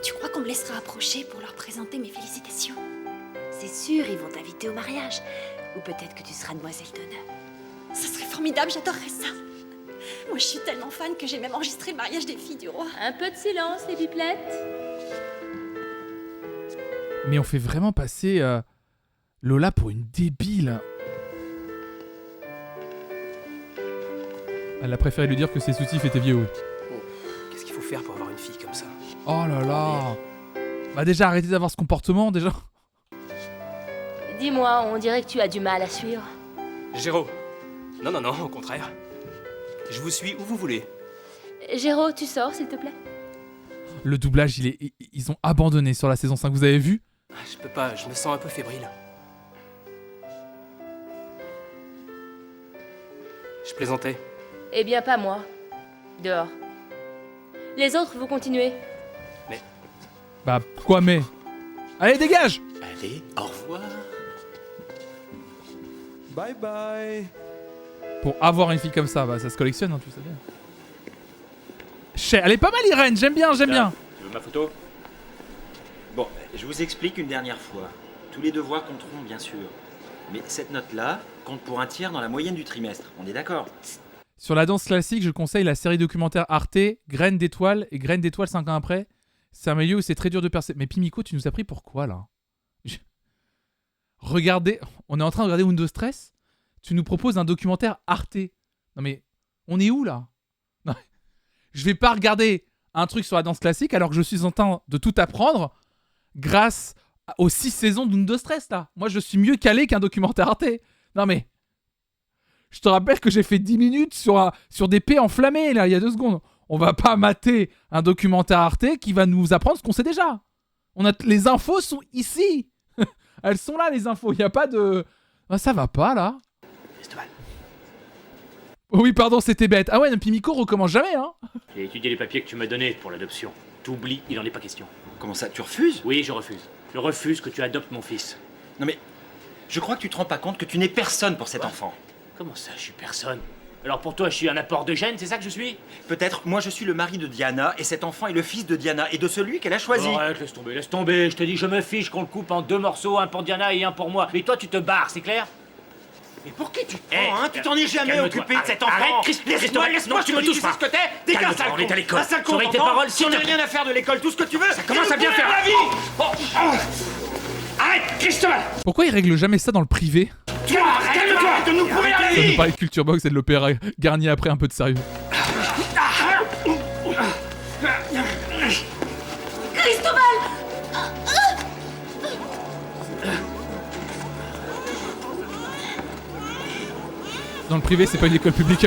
B: tu crois qu'on me laissera approcher pour leur présenter mes félicitations? C'est sûr, ils vont t'inviter au mariage. Ou peut-être que tu seras demoiselle d'honneur. Ça serait formidable, j'adorerais ça. Moi, je suis tellement fan que j'ai même enregistré le mariage des filles du roi.
M: Un peu de silence, les pipelettes.
A: Mais on fait vraiment passer Lola pour une débile. Elle a préféré lui dire que ses soutifs étaient vieux.
C: Oh, qu'est-ce qu'il faut faire pour avoir une fille comme ça?
A: Oh là là. Bah déjà, arrêtez d'avoir ce comportement, déjà.
M: Dis-moi, on dirait que tu as du mal à suivre.
C: Géro. Non, au contraire. Je vous suis où vous voulez.
M: Géro, tu sors, s'il te plaît.
A: Le doublage, ils ont abandonné sur la saison 5, vous avez vu?
C: Je peux pas, je me sens un peu fébrile. Je plaisantais.
M: Eh bien, pas moi. Dehors. Les autres, vous continuez.
A: Bah, quoi mais? Allez, dégage!
K: Allez, au revoir.
I: Bye bye.
A: Pour avoir une fille comme ça, bah, ça se collectionne, hein, tu sais bien. Elle est pas mal, Irène, j'aime bien.
H: Tu veux ma photo? Bon, je vous explique une dernière fois. Tous les devoirs compteront, bien sûr. Mais cette note-là compte pour un tiers dans la moyenne du trimestre. On est d'accord?
A: Sur la danse classique, je conseille la série documentaire Arte, Graines d'étoiles et Graines d'étoiles 5 ans après. C'est un milieu où c'est très dur de percer. Mais Pimiko, tu nous as pris pour quoi, là? Regardez, on est en train de regarder Windows Stress. Tu nous proposes un documentaire Arte. Non mais, on est où, là? Non, je vais pas regarder un truc sur la danse classique alors que je suis en train de tout apprendre grâce aux 6 saisons de Windows Stress, là. Moi, je suis mieux calé qu'un documentaire Arte. Non mais... Je te rappelle que j'ai fait 10 minutes sur des paix enflammées, là, il y a 2 secondes. On va pas mater un documentaire Arte qui va nous apprendre ce qu'on sait déjà. Les infos sont ici. Elles sont là, les infos. Il n'y a pas de... Ah, ça va pas, là. Oui, pardon, c'était bête. Ah ouais, puis Miko recommence jamais, hein.
J: J'ai étudié les papiers que tu m'as donnés pour l'adoption. T'oublies, il en est pas question.
H: Comment ça, tu refuses?
J: Oui, je refuse. Je refuse que tu adoptes mon fils.
H: Non mais, je crois que tu te rends pas compte que tu n'es personne pour cet enfant.
J: Comment ça, je suis personne? Alors pour toi, je suis un apport de gènes, c'est ça que je suis?
H: Peut-être, moi je suis le mari de Diana, et cet enfant est le fils de Diana, et de celui qu'elle a choisi.
J: Arrête, laisse tomber, laisse tomber. Je te dis, je me fiche qu'on le coupe en 2 morceaux, un pour Diana et un pour moi. Mais toi, tu te barres, c'est clair?
H: Mais pour qui tu te prends, hein? Tu t'en es jamais
J: calme-toi.
H: occupé de cet enfant.
J: Arrête, laisse-moi, tu me touches pas.
H: Tu sais ce que t'es? T'es qu'un sale con.
J: On est à l'école.
H: Un sale con,
J: Surveille tes
H: t'entends?
J: paroles,
H: Si on n'a rien à faire de l'école, tout ce que tu veux. Ça
J: commence à bien faire.
H: la vie. Arrête, Cristobal.
A: Pourquoi ils règlent jamais ça dans le privé?
H: Calme-toi de nous pourrir la
A: Ça nous
H: vie.
A: parlait de Culture Box et de l'opéra Garnier après, un peu de sérieux.
B: Cristobal!
A: Dans le privé, c'est pas une école publique.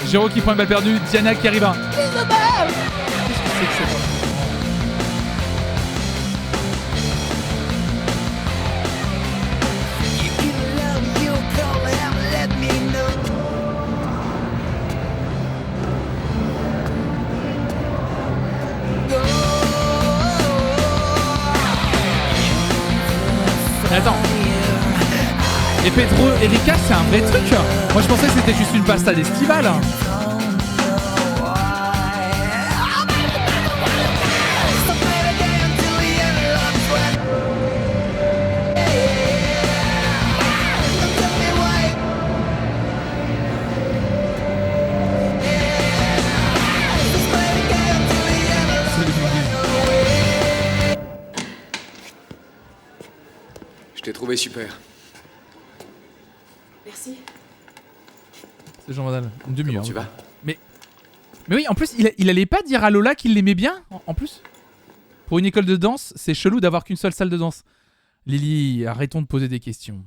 A: Géraud qui prend une balle perdue, Diana qui arrive à... Mais attends. Et Pedro Erika, c'est un vrai truc. Moi je pensais que c'était juste une pastade estivale.
G: Je t'ai trouvé super.
O: Merci.
A: C'est Jean Vandal, une demi-heure.
G: Tu vas?
A: Mais oui, en plus, il allait pas dire à Lola qu'il l'aimait bien, en plus. Pour une école de danse, c'est chelou d'avoir qu'une seule salle de danse. Lily, arrêtons de poser des questions.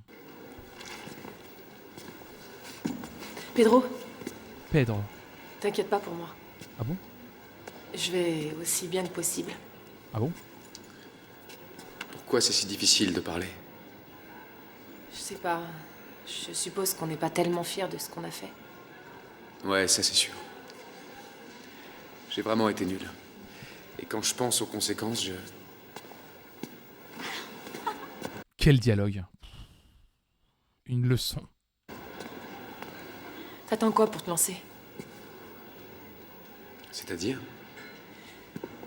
O: Pedro,
A: Pedro.
O: t'inquiète pas pour moi.
A: Ah bon?
O: Je vais aussi bien que possible.
A: Ah bon?
G: Pourquoi c'est si difficile de parler?
O: Je sais pas. Je suppose qu'on n'est pas tellement fiers de ce qu'on a fait.
G: Ouais, ça c'est sûr. J'ai vraiment été nul. Et quand je pense aux conséquences, je...
A: Quel dialogue. Une leçon.
O: T'attends quoi pour te lancer?
G: C'est-à-dire?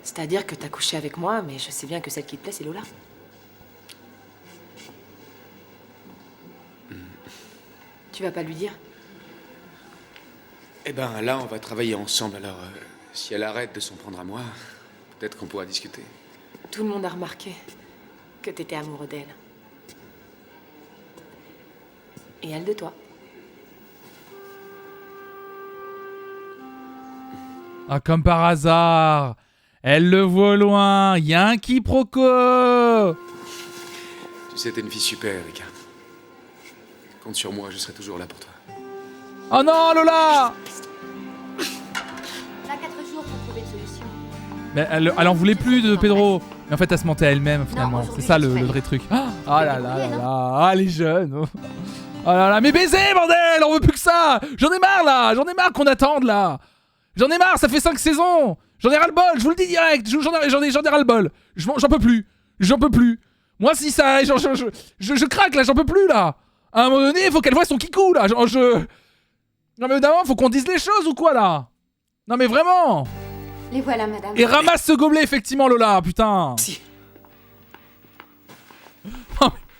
O: C'est-à-dire que t'as couché avec moi, mais je sais bien que celle qui te plaît, c'est Lola. Tu vas pas lui dire?
G: Eh ben là, on va travailler ensemble, alors si elle arrête de s'en prendre à moi, peut-être qu'on pourra discuter.
O: Tout le monde a remarqué que t'étais amoureux d'elle. Et elle de toi.
A: Ah, comme par hasard. Elle le voit au loin. Il y a un quiproquo.
G: Tu sais, t'es une fille super, Erika. Compte sur moi, je serai toujours là pour toi.
A: Oh non, Lola!
F: On a 4 jours pour trouver une solution.
A: Mais elle en voulait plus de Pedro. Mais en fait, elle se mentait à elle-même, finalement.
F: Non,
A: C'est ça le vrai truc. Ah là là là là. Ah, les jeunes. Oh là là. Mais baiser, bordel! On veut plus que ça! J'en ai marre, là! J'en ai marre qu'on attende, là! J'en ai marre, ça fait 5 saisons! J'en ai ras-le-bol, je vous le dis direct! J'en ai ras-le-bol! J'en peux plus! J'en peux plus! Moi, si ça... Je craque, là! J'en peux plus, là! À un moment donné, il faut qu'elle voie son kikou, là! Non, mais évidemment, faut qu'on dise les choses, ou quoi, là? Non, mais vraiment!
B: Les voilà, madame.
A: Et ramasse ce gobelet, effectivement, Lola, putain!
G: Si.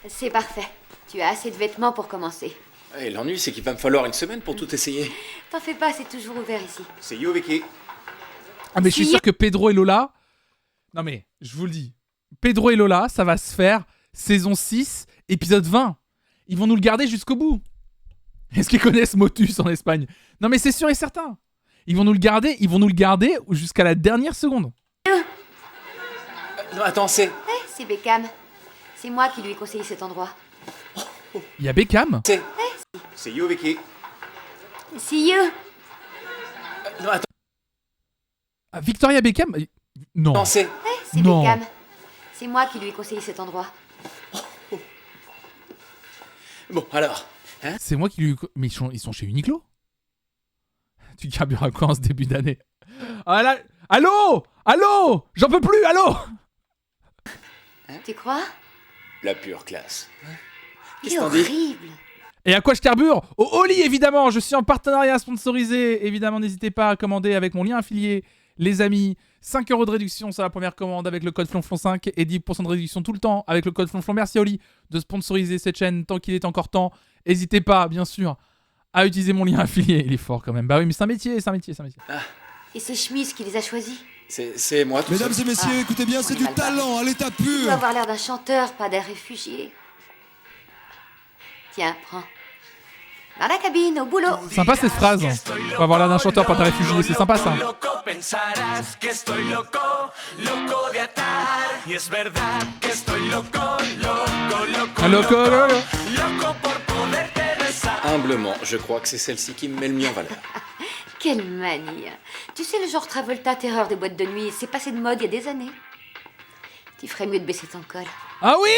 F: C'est parfait. Tu as assez de vêtements pour commencer.
K: Et l'ennui, c'est qu'il va me falloir une semaine pour tout essayer.
F: T'en fais pas, c'est toujours ouvert ici.
K: C'est you, Vicky.
A: Ah, mais je suis sûr que Pedro et Lola... Non, mais, je vous le dis. Pedro et Lola, ça va se faire saison 6, épisode 20. Ils vont nous le garder jusqu'au bout. Est-ce qu'ils connaissent Motus en Espagne? Non, mais c'est sûr et certain. Ils vont nous le garder jusqu'à la dernière seconde.
K: Non, attends, c'est...
F: C'est Beckham. C'est moi qui lui ai conseillé cet endroit.
A: Il y a Beckham.
K: C'est you, Vicky.
F: See you.
K: Non, attends.
A: Ah, Victoria Beckham. Non.
K: Non, c'est...
F: C'est
A: Non.
F: Beckham. C'est moi qui lui ai conseillé cet endroit.
K: Bon, alors... Hein?
A: C'est moi qui lui... Mais ils sont chez Uniqlo. Tu carbures à quoi en ce début d'année? Ah là... Allô? Allô? J'en peux plus, allô?
F: Tu crois?
K: La pure classe.
F: Il est horrible.
A: Et à quoi je carbure? Au Oli, évidemment. Je suis en partenariat sponsorisé. Évidemment, n'hésitez pas à commander avec mon lien affilié. Les amis, 5 € de réduction sur la première commande avec le code FLONFLON5 et 10% de réduction tout le temps avec le code FLONFLON. Merci Oli de sponsoriser cette chaîne tant qu'il est encore temps. N'hésitez pas, bien sûr, à utiliser mon lien affilié. Il est fort quand même. Bah oui, mais c'est un métier, c'est un métier, c'est un métier.
F: Et c'est Schmitz qui les a choisis.
K: C'est moi tout
I: Mesdames
K: seul.
I: et messieurs, écoutez bien, c'est du talent à l'état
F: Il
I: pur.
F: doit avoir l'air d'un chanteur, pas d'un réfugié. Tiens, prends. Dans la cabine, au boulot.
A: Sympa cette phrase. On va avoir l'air d'un chanteur pas d'un réfugié, c'est sympa ça.
E: Pensarás que estoy loco, loco de atar. Y es verdad que estoy loco, loco, loco,
A: Un loco, loco.
E: loco por poderte besar.
K: Humblement, je crois que c'est celle-ci qui me met le mieux en valeur.
F: Quelle manie. Tu sais, le genre Travolta, terreur des boîtes de nuit, c'est passé de mode il y a des années. Tu ferais mieux de baisser ton col.
A: Ah oui!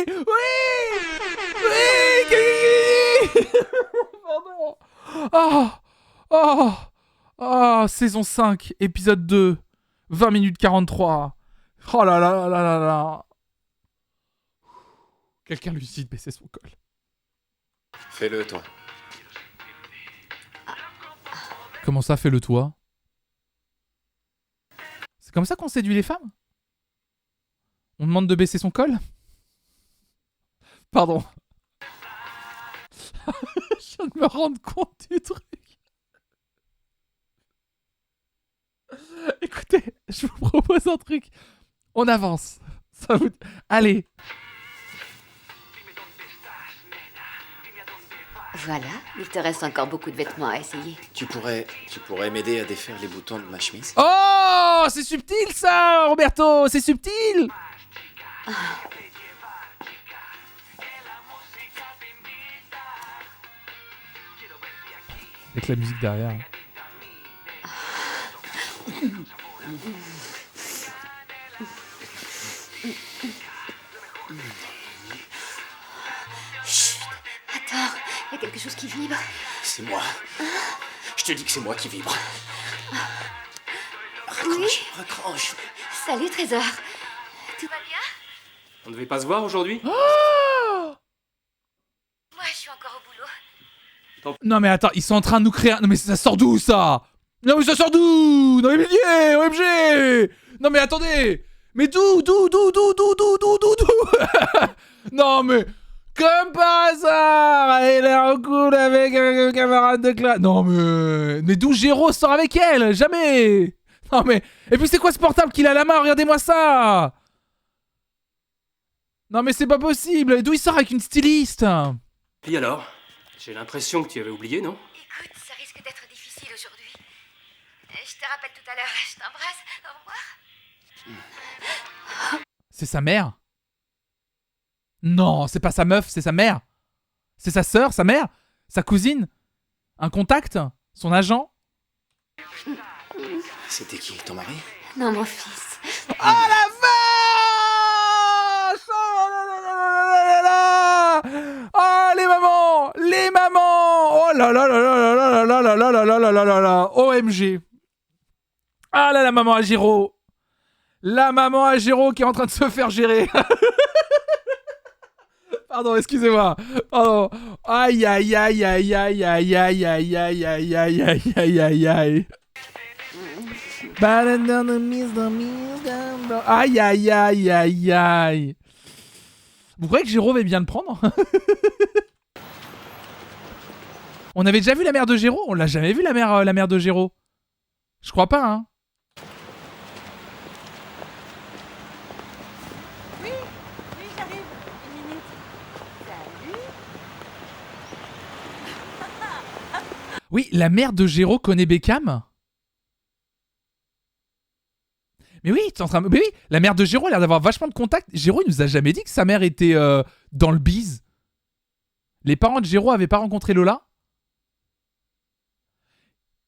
A: Oui! Oui! Pardon. Saison 5, épisode 2, 20 minutes 43. Oh là là là là là. Quelqu'un lui dit de baisser son col.
K: Fais-le, toi.
A: Comment ça, fais-le toi? C'est comme ça qu'on séduit les femmes? On demande de baisser son col? Pardon. Je viens de me rendre compte du truc. Écoutez, je vous propose un truc. On avance. Ça vous... Allez.
F: Voilà, il te reste encore beaucoup de vêtements à essayer.
K: Tu pourrais m'aider à défaire les boutons de ma chemise?
A: Oh, c'est subtil ça, Roberto. C'est subtil. Avec la musique derrière.
F: Chut, attends, il y a quelque chose qui vibre.
K: C'est moi. Je te dis que c'est moi qui vibre.
F: Oui.
K: Raccroche.
F: Salut Trésor. Tout va bien?
C: On devait pas se voir aujourd'hui?
F: Moi, je suis encore au boulot.
A: Non mais attends, ils sont en train de nous créer... Non mais ça sort d'où ça? Non mais ça sort d'où? Non mais Olivier, OMG. Non mais attendez. Mais d'où? Non mais... Comme par hasard, elle est en cool avec un camarade de classe. Non mais d'où Géraud sort avec elle? Jamais. Non mais... Et puis c'est quoi ce portable qu'il a à la main? Regardez-moi ça. Non mais c'est pas possible. D'où il sort avec une styliste?
C: Puis alors? J'ai l'impression que tu avais oublié, non?
F: Écoute, ça risque d'être difficile aujourd'hui. Je te rappelle tout à l'heure. Je t'embrasse. Au revoir.
A: C'est sa mère? Non, c'est pas sa meuf, c'est sa mère. C'est sa sœur, sa mère, sa cousine, un contact, son agent.
K: C'était qui, ton mari?
F: Non, mon fils.
A: Oh la vache! Oh là là là là là! Oh les mamans! Les mamans! Oh là là là là là là là là là là là là là là! OMG! Ah là la maman à Géraud! La maman à Géraud qui est en train de se faire gérer! Pardon, excusez-moi. Pardon. Aïe aïe aïe aïe aïe aïe aïe aïe aïe aïe aïe aïe aïe aïe aïe. Aïe aïe aïe aïe aïe. Vous croyez que Géraud va bien le prendre? On avait déjà vu la mère de Géraud? On l'a jamais vu la mère de Géraud. Je crois pas, hein. Oui, la mère de Géraud connaît Beckham? Mais oui, mais oui, la mère de Géraud a l'air d'avoir vachement de contact. Géraud, il nous a jamais dit que sa mère était dans le bise. Les parents de Géraud avaient pas rencontré Lola.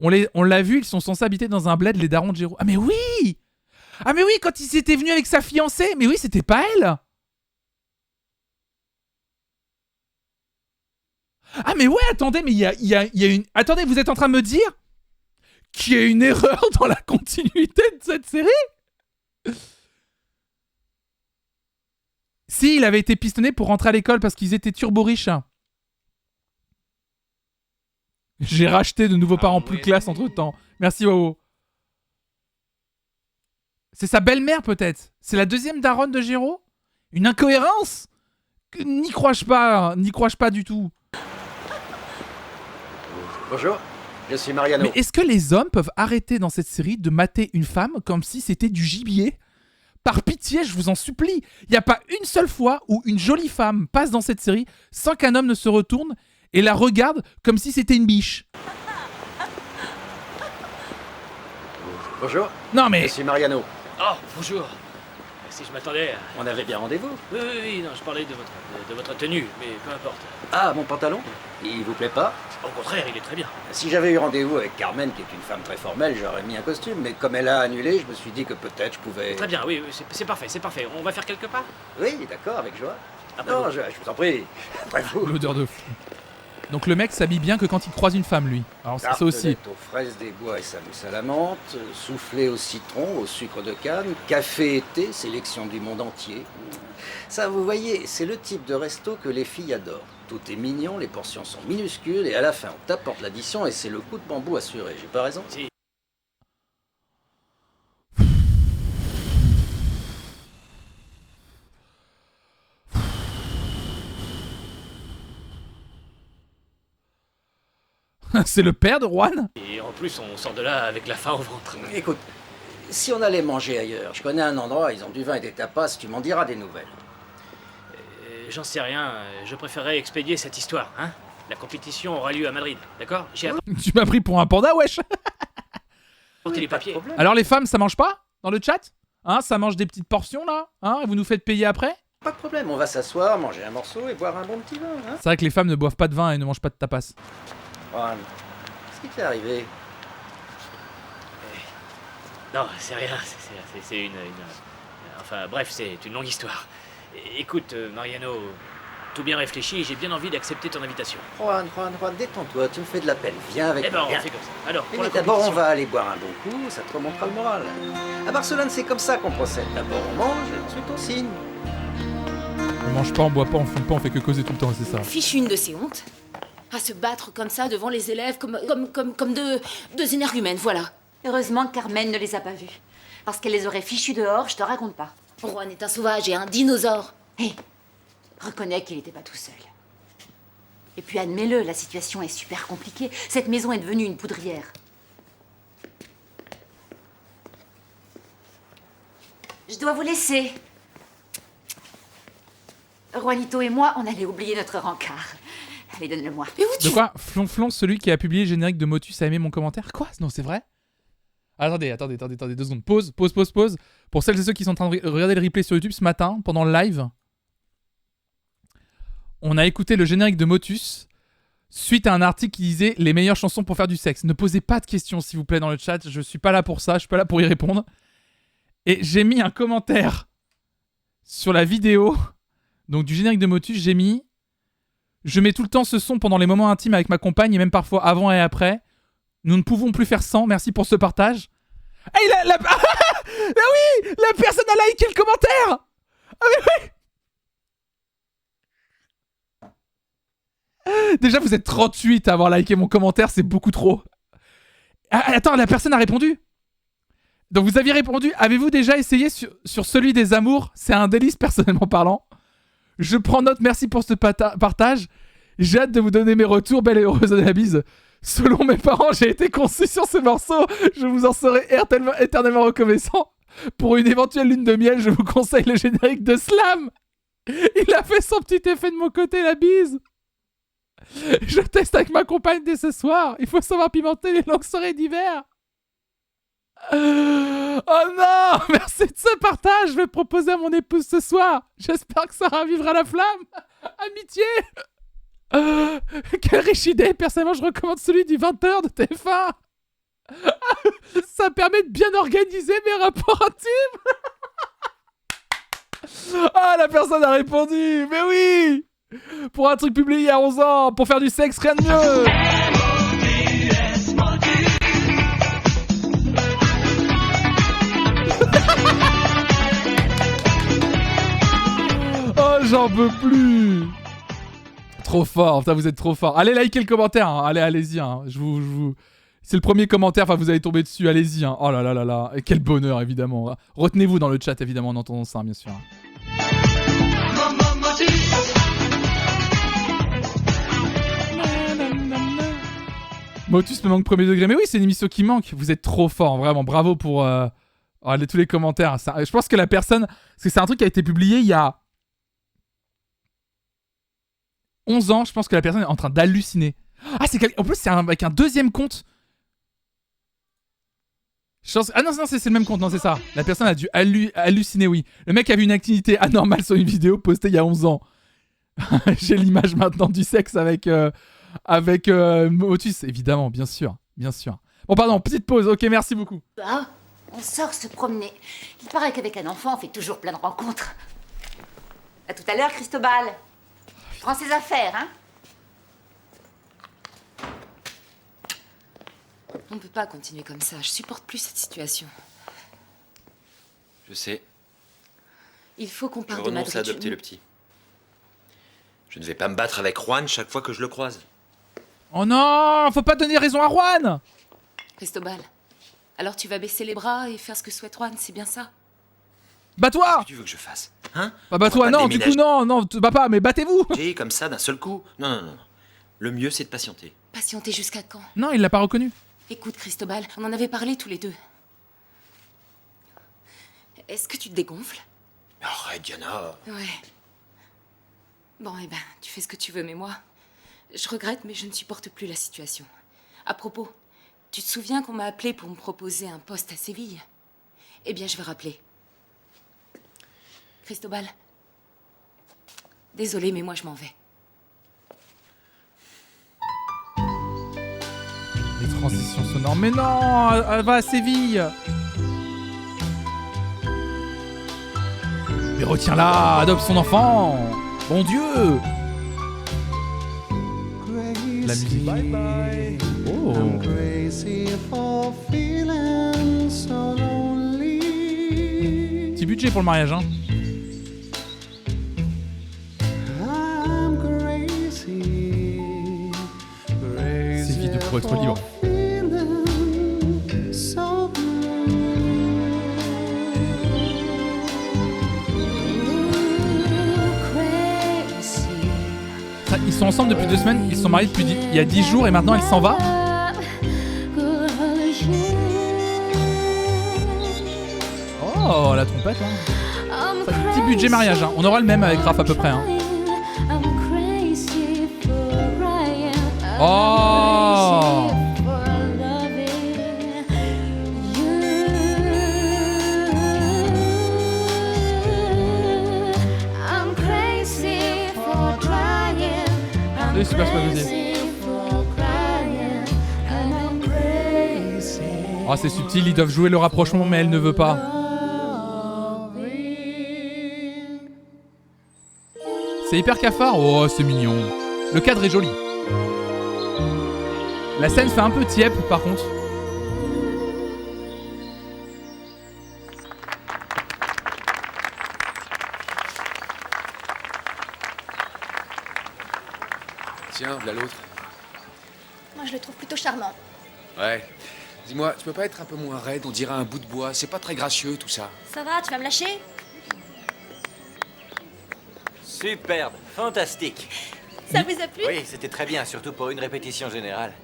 A: On l'a vu, ils sont censés habiter dans un bled, les darons de Géraud. Ah mais oui! Ah mais oui, quand il s'était venu avec sa fiancée. Mais oui, c'était pas elle. Ah mais ouais, attendez, mais il y a une... Attendez, vous êtes en train de me dire qu'il y a une erreur dans la continuité de cette série? Si, il avait été pistonné pour rentrer à l'école parce qu'ils étaient turbo riches. J'ai racheté de nouveaux parents plus classe entre temps. Merci Wawo. C'est sa belle-mère peut-être. C'est la deuxième daronne de Géraud. Une incohérence. N'y crois-je pas. N'y crois-je pas du tout.
P: Bonjour, je suis Mariano.
A: Mais est-ce que les hommes peuvent arrêter dans cette série de mater une femme comme si c'était du gibier? Par pitié, je vous en supplie. Il n'y a pas une seule fois où une jolie femme passe dans cette série sans qu'un homme ne se retourne et la regarde comme si c'était une biche.
P: Bonjour.
A: Non mais...
P: Je suis Mariano.
J: Oh, bonjour. Si je m'attendais à...
P: On avait bien rendez-vous.
J: Oui, non, je parlais de votre tenue, mais peu importe.
P: Ah, mon pantalon? Il vous plaît pas?
J: Au contraire, il est très bien.
P: Si j'avais eu rendez-vous avec Carmen, qui est une femme très formelle, j'aurais mis un costume. Mais comme elle a annulé, je me suis dit que peut-être je pouvais...
J: Très bien, oui, c'est parfait, c'est parfait. On va faire quelques pas?
P: Oui, d'accord, avec joie.
J: Après
P: non,
J: vous.
P: je vous en prie. Après vous.
A: L'odeur de fou. Donc le mec s'habille bien que quand il croise une femme, lui. Alors c'est ça aussi.
P: Tartelette aux fraises des bois et sa mousse à la menthe, soufflé au citron, au sucre de canne, café et thé, sélection du monde entier. Ça, vous voyez, c'est le type de resto que les filles adorent. Tout est mignon, les portions sont minuscules et à la fin on t'apporte l'addition et c'est le coup de bambou assuré. J'ai pas raison?
J: Si.
A: C'est le père de Juan?
J: Et en plus, on sort de là avec la faim au ventre.
P: Écoute, si on allait manger ailleurs, je connais un endroit, ils ont du vin et des tapas, tu m'en diras des nouvelles.
J: J'en sais rien, je préférerais expédier cette histoire, hein. La compétition aura lieu à Madrid, d'accord? J'ai
A: Tu m'as pris pour un panda, wesh.
J: apporté les papiers.
A: Alors les femmes, ça mange pas dans le chat? Hein, ça mange des petites portions là? Hein, et vous nous faites payer après?
P: Pas de problème, on va s'asseoir, manger un morceau et boire un bon petit vin, hein.
A: C'est vrai que les femmes ne boivent pas de vin et ne mangent pas de tapas.
P: Juan, qu'est-ce qui t'est arrivé?
J: Non, c'est rien, c'est une... Enfin bref, c'est une longue histoire. Écoute, Mariano, tout bien réfléchi, j'ai bien envie d'accepter ton invitation.
P: Juan, détends-toi, tu me fais de la peine, viens avec
J: Eh ben,
P: moi.
J: on
P: viens.
J: fait comme ça. Alors, pour
P: Mais
J: la
P: d'abord, on
J: compétition.
P: va aller boire un bon coup, ça te remontera le moral. À Barcelone, c'est comme ça qu'on procède. D'abord, on mange, et ensuite, on signe.
A: On mange pas, on boit pas, on fume pas, on fait que causer tout le temps, c'est ça.
B: Fiche une de ces hontes. À se battre comme ça devant les élèves, comme deux énergumènes, voilà.
F: Heureusement que Carmen ne les a pas vus. Parce qu'elle les aurait fichus dehors, je te raconte pas.
B: Juan est un sauvage et un dinosaure.
F: Hé, reconnais qu'il n'était pas tout seul. Et puis admets-le, la situation est super compliquée. Cette maison est devenue une poudrière. Je dois vous laisser. Juanito et moi, on allait oublier notre rencard. Allez, donne-le-moi.
A: De quoi? Flonflon, celui qui a publié le générique de Motus, a aimé mon commentaire? Quoi? Non, c'est vrai? Attendez, 2 secondes. Pause. Pour celles et ceux qui sont en train de regarder le replay sur YouTube ce matin, pendant le live, on a écouté le générique de Motus suite à un article qui disait les meilleures chansons pour faire du sexe. Ne posez pas de questions, s'il vous plaît, dans le chat. Je suis pas là pour ça, je suis pas là pour y répondre. Et j'ai mis un commentaire sur la vidéo donc du générique de Motus. J'ai mis: je mets tout le temps ce son pendant les moments intimes avec ma compagne et même parfois avant et après. Nous ne pouvons plus faire sans. Merci pour ce partage. Hey, ah oui, la personne a liké le commentaire. Ah mais oui. Déjà, vous êtes 38 à avoir liké mon commentaire, c'est beaucoup trop. Ah, attends, la personne a répondu. Donc vous aviez répondu: avez-vous déjà essayé sur celui des amours? C'est un délice personnellement parlant. Je prends note, merci pour ce partage. J'ai hâte de vous donner mes retours. Belle et heureuse de la bise. Selon mes parents, j'ai été conçu sur ce morceau. Je vous en serai éternellement reconnaissant. Pour une éventuelle lune de miel, je vous conseille le générique de Slam. Il a fait son petit effet de mon côté, la bise. Je teste avec ma compagne dès ce soir. Il faut savoir pimenter les longues soirées d'hiver. Oh non, merci de ce partage. Je vais proposer à mon épouse ce soir. J'espère que ça ravivera la flamme. Amitié. Quelle riche idée. Personnellement, je recommande celui du 20h de TF1. Ça permet de bien organiser mes rapports intimes. Ah, la personne a répondu. Mais oui. Pour un truc publié à 11 ans, pour faire du sexe, rien de mieux. Oh, j'en peux plus. Trop fort, putain, vous êtes trop fort. Allez, likez le commentaire, hein. Allez-y, hein. Je vous... C'est le premier commentaire, enfin vous allez tomber dessus, allez-y. Hein. Oh là là là là, et quel bonheur, évidemment. Retenez-vous dans le chat, évidemment, en entendant ça, bien sûr. Motus me manque premier degré. Mais oui, c'est une émission qui manque. Vous êtes trop fort, vraiment. Bravo pour tous les commentaires. Ça, je pense que la personne... Parce que c'est un truc qui a été publié il y a 11 ans. Je pense que la personne est en train d'halluciner. Ah, en plus, c'est avec un deuxième compte. Ah non, c'est le même compte. Non, c'est ça. La personne a dû halluciner, oui. Le mec a vu une activité anormale sur une vidéo postée il y a 11 ans. J'ai l'image maintenant du sexe avec Motus, évidemment, bien sûr. Bon, pardon, petite pause. Ok, merci beaucoup.
F: Ah, on sort se promener. Il paraît qu'avec un enfant, on fait toujours plein de rencontres. À tout à l'heure, Cristobal. Prends ses affaires, hein.
O: On peut pas continuer comme ça. Je supporte plus cette situation.
H: Je sais.
O: Il faut qu'on parle
H: Je
O: de
H: renonce à
O: Madrid.
H: adopter le petit. Je ne vais pas me battre avec Juan chaque fois que je le croise.
A: Oh non, faut pas donner raison à Juan.
O: Cristobal, alors tu vas baisser les bras et faire ce que souhaite Juan, c'est bien ça?
A: Bats-toi.
H: Qu'est-ce que tu veux que je fasse? Hein?
A: Bah bats-toi, non, du coup non, bats pas, mais battez-vous.
H: J'ai comme ça d'un seul coup. Non. Le mieux c'est de patienter.
O: Patienter jusqu'à quand?
A: Non, il l'a pas reconnu.
O: Écoute, Cristobal, on en avait parlé tous les deux. Est-ce que tu te dégonfles?
H: Arrête, Diana.
O: Ouais. Bon, eh ben, tu fais ce que tu veux, mais moi, je regrette, mais je ne supporte plus la situation. À propos, tu te souviens qu'on m'a appelé pour me proposer un poste à Séville? Eh bien, je vais rappeler. Cristobal, désolé, mais moi, je m'en vais.
A: Les transitions sonores. Mais non, elle va à Séville. Mais retiens-la, adopte son enfant. Bon Dieu. La musique. Oh. Petit budget pour le mariage, hein. C'est vite pour être libre. Ils sont ensemble depuis 2 semaines, ils se sont mariés depuis il y a 10 jours et maintenant elle s'en va. Oh, la trompette, hein. Petit budget mariage, hein. On aura le même avec Raph à peu près, hein. Oh. C'est super Oh, c'est subtil, ils doivent jouer le rapprochement, mais elle ne veut pas. C'est hyper cafard. Oh, c'est mignon. Le cadre est joli. La scène fait un peu tiep, par contre.
G: Tiens, voilà l'autre.
B: Moi, je le trouve plutôt charmant.
G: Ouais. Dis-moi, tu peux pas être un peu moins raide? On dirait un bout de bois. C'est pas très gracieux, tout ça.
B: Ça va, tu vas me lâcher?
Q: Superbe, fantastique.
B: Ça vous a plu?
Q: Oui, c'était très bien, surtout pour une répétition générale.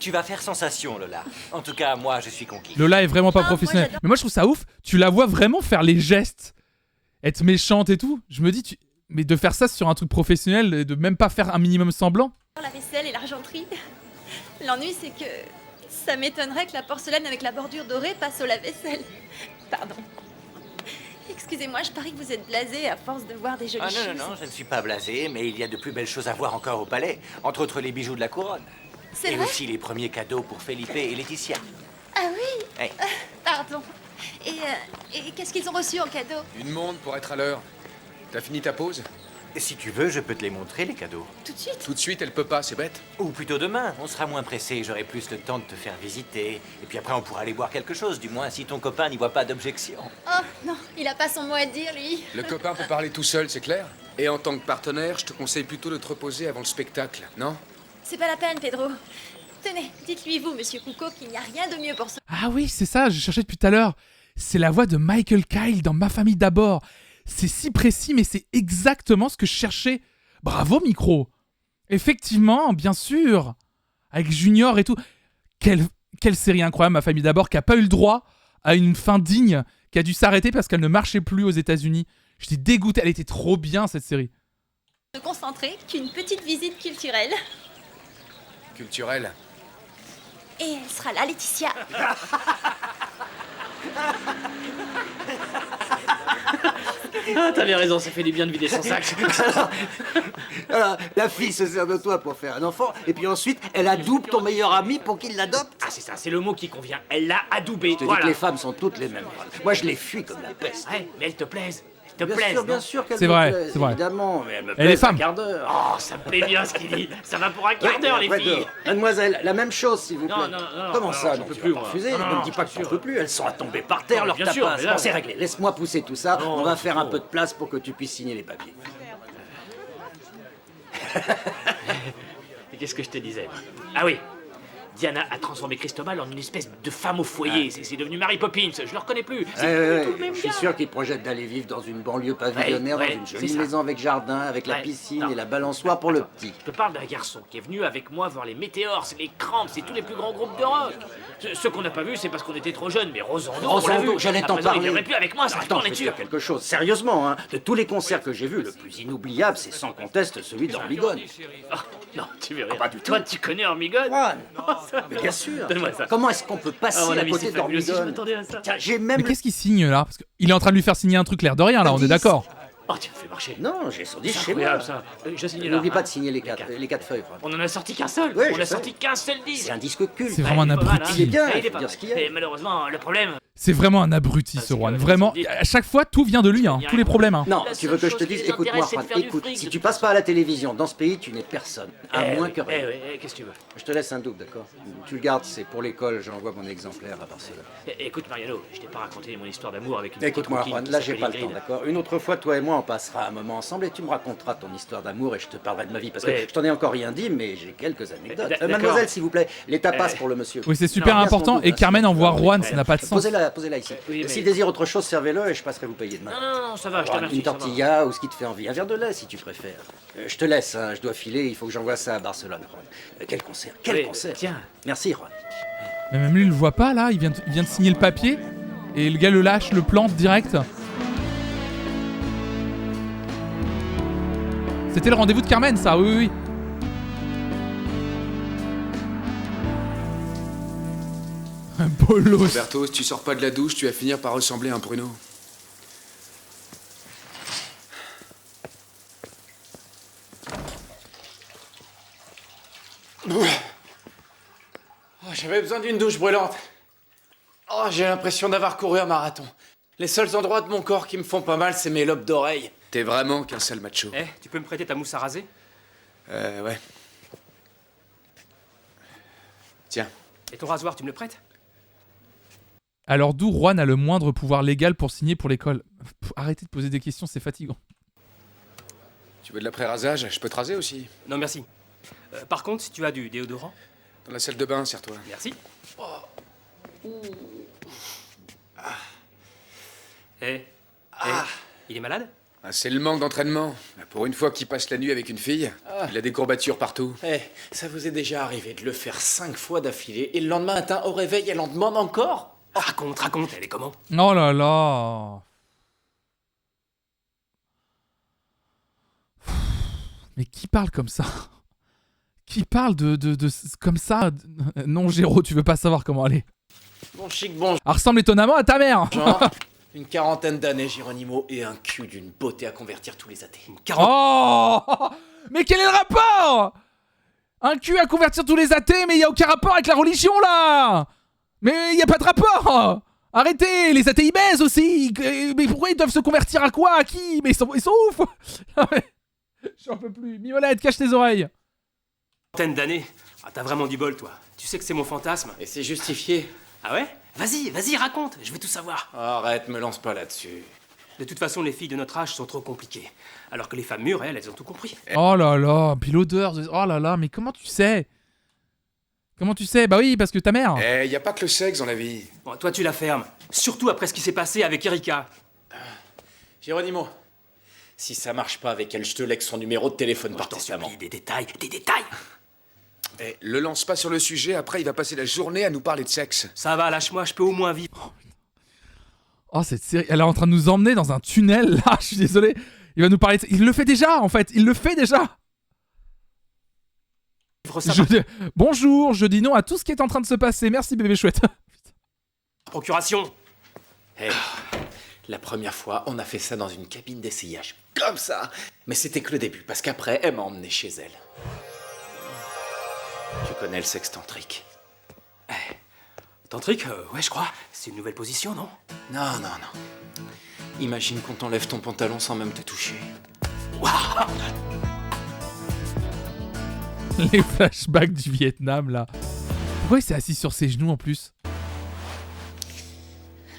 Q: Tu vas faire sensation, Lola. En tout cas, moi, je suis conquis.
A: Lola est vraiment pas professionnelle. Mais moi, je trouve ça ouf. Tu la vois vraiment faire les gestes, être méchante et tout. Je me dis, mais de faire ça sur un truc professionnel et de même pas faire un minimum semblant.
B: La vaisselle et l'argenterie. L'ennui, c'est que Ça m'étonnerait que la porcelaine avec la bordure dorée passe au lave-vaisselle. Pardon. Excusez-moi, je parie que vous êtes blasé à force de voir des jolies
Q: Ah
B: choses.
Q: non, je ne suis pas blasé, mais il y a de plus belles choses à voir encore au palais. Entre autres les bijoux de la couronne.
B: C'est
Q: Et
B: vrai
Q: aussi les premiers cadeaux pour Felipe et Laetitia.
B: Ah oui
Q: Hey.
B: Pardon. Et qu'est-ce qu'ils ont reçu en cadeau?
G: Une montre pour être à l'heure. T'as fini ta pause?
Q: Si tu veux, je peux te les montrer, les cadeaux.
B: Tout de suite?
G: Tout de suite, elle peut pas, c'est bête.
Q: Ou plutôt demain, on sera moins pressé, j'aurai plus le temps de te faire visiter. Et puis après, on pourra aller boire quelque chose, du moins si ton copain n'y voit pas d'objection.
B: Oh non, il a pas son mot à dire, lui.
G: Le copain peut parler tout seul, c'est clair? Et en tant que partenaire, je te conseille plutôt de te reposer avant le spectacle, non?
B: C'est pas la peine, Pedro. Tenez, dites-lui vous, monsieur Coucou, qu'il n'y a rien de mieux pour ça.
A: Ah oui, c'est ça, je cherchais depuis tout à l'heure. C'est la voix de Michael Kyle dans Ma famille d'abord. C'est si précis, mais c'est exactement ce que je cherchais. Bravo, micro. Effectivement, bien sûr. Avec Junior et tout. Quelle série incroyable, Ma famille d'abord, qui a pas eu le droit à une fin digne, qui a dû s'arrêter parce qu'elle ne marchait plus aux États-Unis. J'étais dégoûté, elle était trop bien, cette série.
B: Se concentrer qu'une petite visite culturelle.
G: Culturel.
B: Et elle sera là, Laetitia.
J: Ah, t'avais raison, ça fait du bien de vider son sac.
P: Alors, la fille se sert de toi pour faire un enfant, et puis ensuite, elle adoube ton meilleur ami pour qu'il l'adopte.
J: Ah, c'est ça, c'est le mot qui convient. Elle l'a adoubé.
P: Je te dis que les femmes sont toutes les mêmes. Moi, je les fuis comme la peste.
J: Ouais, mais elles te plaisent. Elles te
P: Bien
J: plaisent.
P: sûr, bien
J: non
P: sûr qu'elles
A: C'est
P: me
A: vrai,
P: plaisent,
A: c'est vrai.
P: évidemment, mais elles me
A: Et les
P: plaisent
A: femmes.
P: un quart d'heure.
J: Oh, ça me plaît bien ce qu'il dit. Ça va pour un quart d'heure, les
P: Après,
J: filles.
P: dehors. Mademoiselle, la même chose, s'il vous plaît.
J: Non, non,
P: Comment ça,
J: j'en
P: non,
J: peux
P: tu
J: plus,
P: vas pas
J: moi.
P: refuser.
J: Non,
P: Ne
J: non,
P: me dis pas que
J: bien
P: t'en
J: sûr.
P: peux plus. Elles sont à tomber par terre,
J: Non,
P: leur
J: bien sûr,
P: tapas.
J: mais là,
P: Bon, c'est réglé. Laisse-moi pousser tout ça.
J: Non,
P: On va faire un
J: non.
P: peu de place pour que tu puisses signer les papiers.
J: Et qu'est-ce que je te disais? Ah oui, Diana a transformé Cristobal en une espèce de femme au foyer. C'est devenu Mary Poppins, je le reconnais plus. C'est plus du tout le même
P: Je suis
J: gars.
P: sûr qu'ils projettent d'aller vivre dans une banlieue pavillonnaire,
J: Ouais,
P: dans une
J: c'est
P: jolie
J: ça.
P: maison avec jardin, avec la
J: Ouais,
P: piscine
J: non.
P: et la balançoire pour le petit.
J: Je te parle d'un garçon qui est venu avec moi voir les Météores, les Cramps, c'est tous les plus grands groupes de rock. Ceux qu'on n'a pas vus, c'est parce qu'on était trop jeunes, mais Rosando, on l'a vu.
P: Rosando, j'allais
J: À
P: t'en
J: présent,
P: parler.
J: Il viendrait plus avec moi, ça
P: Attends,
J: on
P: je
J: est
P: vais te
J: sûr.
P: dire quelque chose. Sérieusement, hein, de tous les concerts que j'ai vus, le plus inoubliable, c'est sans conteste celui d'Ormigone.
J: Ah, non, tu veux rien.
P: pas du tout.
J: Toi, tu connais Hormigone?
P: Juan,
J: Non, ça
P: mais
J: va.
P: bien sûr.
J: Donne-moi ça.
P: Comment est-ce qu'on peut passer
J: Ah, mon
P: à
J: ami,
P: côté
J: c'est fabuleux, si je
P: d'Ormigone?
J: m'attendais à ça.
P: Tiens, j'ai même
A: Mais qu'est-ce qu'il signe là? Parce qu'il est en train de lui faire signer un truc l'air de rien là, on est d'accord.
J: Oh, tu me fais marcher.
P: Non, j'ai son disque
J: C'est
P: chez moi.
J: incroyable, ça. Je signe là.
P: N'oublie pas
J: hein.
P: de signer les quatre feuilles, Juan.
J: On en a sorti qu'un seul.
P: Ouais,
J: On
P: je
J: a
P: sais.
J: sorti qu'un seul disque.
P: C'est un disque culte.
A: C'est vraiment un
J: il est pas mal,
A: abruti.
J: hein.
P: Il est bien,
J: Il
P: il
J: est
P: faut
J: pas
P: dire
J: mal.
P: ce qu'il y a.
J: Et malheureusement, le problème.
A: C'est vraiment un abruti ce Juan. Vraiment, à chaque fois tout vient de lui, hein. Tous les problèmes. Hein.
P: Non,
J: La
P: tu veux
J: seule
P: que je te
J: chose qui
P: dise,
J: les
P: écoute-moi,
J: intéresse, c'est
P: Juan,
J: de faire du
P: écoute,
J: fric.
P: si tu passes pas à la télévision, dans ce pays, tu n'es personne. À moins que rien.
J: Qu'est-ce que tu veux?
P: Je te laisse un double, d'accord? Tu le gardes, c'est pour l'école, j'envoie mon exemplaire à Barcelone.
J: Écoute, Mariano, je t'ai pas raconté mon histoire d'amour avec une
P: Écoute-moi,
J: petite
P: Juan,
J: coquine
P: là
J: qui
P: j'ai pas le
J: s'appelle
P: temps,
J: Ingrid.
P: d'accord? Une autre fois, toi et moi, on passera un moment ensemble et tu me raconteras ton histoire d'amour et je te parlerai de ma vie. Parce que
J: Ouais.
P: je t'en ai encore rien dit, mais j'ai quelques anecdotes.
J: D'accord.
P: Mademoiselle, s'il vous plaît, les tapas pour le monsieur.
A: Oui, c'est super
P: Non,
A: important.
P: bien son
A: Et
P: double,
A: Carmen
P: hein,
A: envoie
P: s'il vous
A: Juan,
P: plaît.
A: ça n'a pas de sens.
P: Posez-la ici.
J: Oui, mais-
P: S'il désire autre chose, servez-le et je passerai vous payer demain.
J: Non, ça va, je te remercie.
P: Une
J: ça va.
P: tortilla ou ce qui te fait envie. Un verre de lait si tu préfères. Je te laisse, hein, je dois filer, il faut que j'envoie ça à Barcelone, Juan. Quel concert, quel
J: Oui,
P: concert.
J: tiens.
P: Merci, Juan.
A: Mais même lui, il le voit pas là. Il vient de signer le papier. Et le gars le lâche, le plante direct. C'était le rendez-vous de Carmen, ça, oui, oui. Un bolos.
G: Roberto, si tu sors pas de la douche, tu vas finir par ressembler à un pruneau.
K: Oh, j'avais besoin d'une douche brûlante. Oh, j'ai l'impression d'avoir couru un marathon. Les seuls endroits de mon corps qui me font pas mal, c'est mes lobes d'oreilles.
G: T'es vraiment qu'un sale macho.
C: Eh, tu peux me prêter ta mousse à raser?
G: Ouais. Tiens.
C: Et ton rasoir, tu me le prêtes?
A: Alors d'où Juan a le moindre pouvoir légal pour signer pour l'école? Arrêtez de poser des questions, c'est fatigant.
G: Tu veux de l'après-rasage? Je peux te raser aussi.
C: Non, merci. Par contre, si tu as du déodorant...
G: Dans la salle de bain, serre-toi.
C: Merci. Eh, il est malade?
G: Ah, c'est le manque d'entraînement. Pour une fois qu'il passe la nuit avec une fille, il a des courbatures partout.
K: Eh, ça vous est déjà arrivé de le faire 5 fois d'affilée et le lendemain matin au réveil, elle en demande encore?
C: Raconte, elle est comment?
A: Oh là là. Mais qui parle comme ça? qui parle de comme ça. Non, Géraud, tu veux pas savoir comment elle est.
K: Bon chic, bon
A: Elle ressemble étonnamment à ta mère.
K: genre, une quarantaine d'années, Géronimo, et un cul d'une beauté à convertir tous les athées.
A: Oh mais quel est le rapport? Un cul à convertir tous les athées, mais il y a aucun rapport avec la religion là. Mais il y a pas de rapport. Arrêtez, les athées ils baisent aussi. Mais pourquoi ils doivent se convertir à quoi? À qui? Mais ils sont ouf. J'en peux plus. Mimolette, cache tes oreilles.
R: Trentaine d'années. Ah, t'as vraiment du bol, toi. Tu sais que c'est mon fantasme.
K: Et c'est justifié.
R: Ah ouais? Vas-y, raconte. Je veux tout savoir.
K: Arrête, me lance pas là-dessus.
R: De toute façon, les filles de notre âge sont trop compliquées. Alors que les femmes mûres, elles ont tout compris.
A: Oh là là, puis l'odeur. Oh là là, mais comment tu sais? Comment tu sais? Bah oui, parce que ta mère.
G: Eh, y a pas que le sexe dans la vie.
R: Bon, toi, tu la fermes. Surtout après ce qui s'est passé avec Erika.
K: Géronimo, si ça marche pas avec elle, je te lègue son numéro de téléphone par testament.
R: Des détails, des détails.
G: Eh, le lance pas sur le sujet, après il va passer la journée à nous parler de sexe.
R: Ça va, lâche-moi, je peux au moins vivre.
A: Oh, cette série, elle est en train de nous emmener dans un tunnel là, je suis désolé. Il va nous parler de... Il le fait déjà en fait, il le fait déjà. Bonjour, je dis non à tout ce qui est en train de se passer. Merci bébé chouette.
R: Procuration.
K: Hey, la première fois, on a fait ça dans une cabine d'essayage. Comme ça. Mais c'était que le début, parce qu'après, elle m'a emmené chez elle. Tu connais le sexe tantrique?
R: Tantrique, ouais, je crois. C'est une nouvelle position, non?
K: Non. Imagine qu'on t'enlève ton pantalon sans même te toucher.
R: Waouh!
A: Les flashbacks du Vietnam là. Pourquoi il s'est assis sur ses genoux en plus?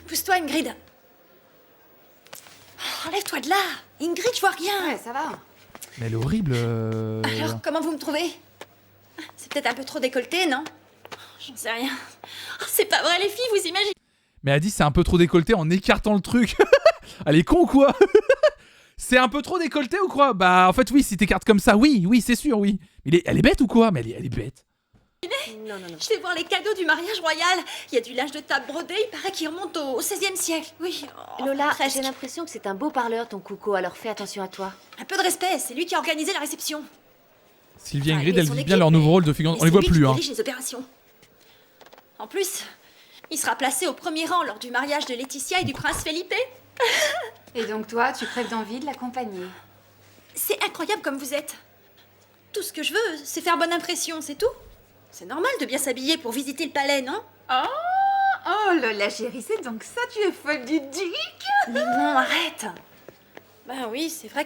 B: Pousse-toi, Ingrid. Oh, enlève-toi de là. Ingrid, je vois rien.
N: Ouais, ça va.
A: Mais elle est horrible.
B: Alors, comment vous me trouvez? C'est peut-être un peu trop décolleté, non? J'en sais rien. Oh, c'est pas vrai, les filles, vous imaginez?
A: Mais elle dit c'est un peu trop décolleté en écartant le truc. Elle est con ou quoi? C'est un peu trop décolleté ou quoi? Bah en fait oui, si t'écartes comme ça, oui, c'est sûr, oui. Mais elle est bête ou quoi? Mais elle est bête.
B: Non. Je vais voir les cadeaux du mariage royal. Il y a du linge de table brodé, il paraît qu'il remonte au XVIe siècle. Oui.
F: Lola,
B: presque.
F: j'ai l'impression que c'est un beau parleur ton Coucou, alors fais attention à toi.
B: Un peu de respect, c'est lui qui a organisé la réception.
A: Sylvie et
B: Enfin,
A: Ingrid,
B: et
A: elles
B: son
A: vivent
B: équipe,
A: bien leur nouveau rôle de figurant. On les voit
B: C'est lui
A: plus
B: qui
A: hein.
B: dirige les opérations. En plus, il sera placé au premier rang lors du mariage de Laetitia et du prince Felipe.
N: Et donc toi, tu crèves d'envie de l'accompagner.
B: C'est incroyable comme vous êtes. Tout ce que je veux, c'est faire bonne impression, c'est tout. C'est normal de bien s'habiller pour visiter le palais, non?
N: Oh Lola chérie, c'est donc ça, tu es folle du duc?
B: Mais non, arrête. Ben oui, c'est vrai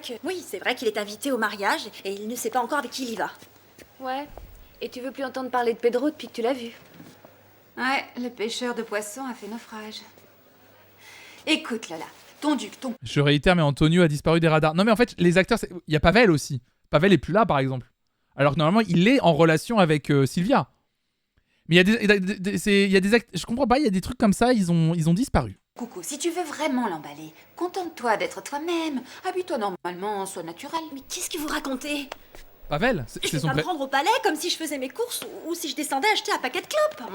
B: qu'il est invité au mariage et il ne sait pas encore avec qui il y va.
F: Ouais. Et tu veux plus entendre parler de Pedro depuis que tu l'as vu?
N: Ouais, le pêcheur de poissons a fait naufrage. Écoute Lola, ton duc, ton...
A: Je réitère, mais Antonio a disparu des radars. Non mais en fait, les acteurs, il y a Pavel aussi. Pavel est plus là par exemple. Alors que normalement, il est en relation avec Sylvia. Mais il y a des actes, je comprends pas, il y a des trucs comme ça, ils ont disparu.
N: Coucou, si tu veux vraiment l'emballer, contente-toi d'être toi-même. Habille-toi normalement, sois naturel.
B: Mais qu'est-ce que vous racontez?
A: Pavel,
B: Je vais pas me rendre au palais comme si je faisais mes courses ou si je descendais acheter un paquet de clopes.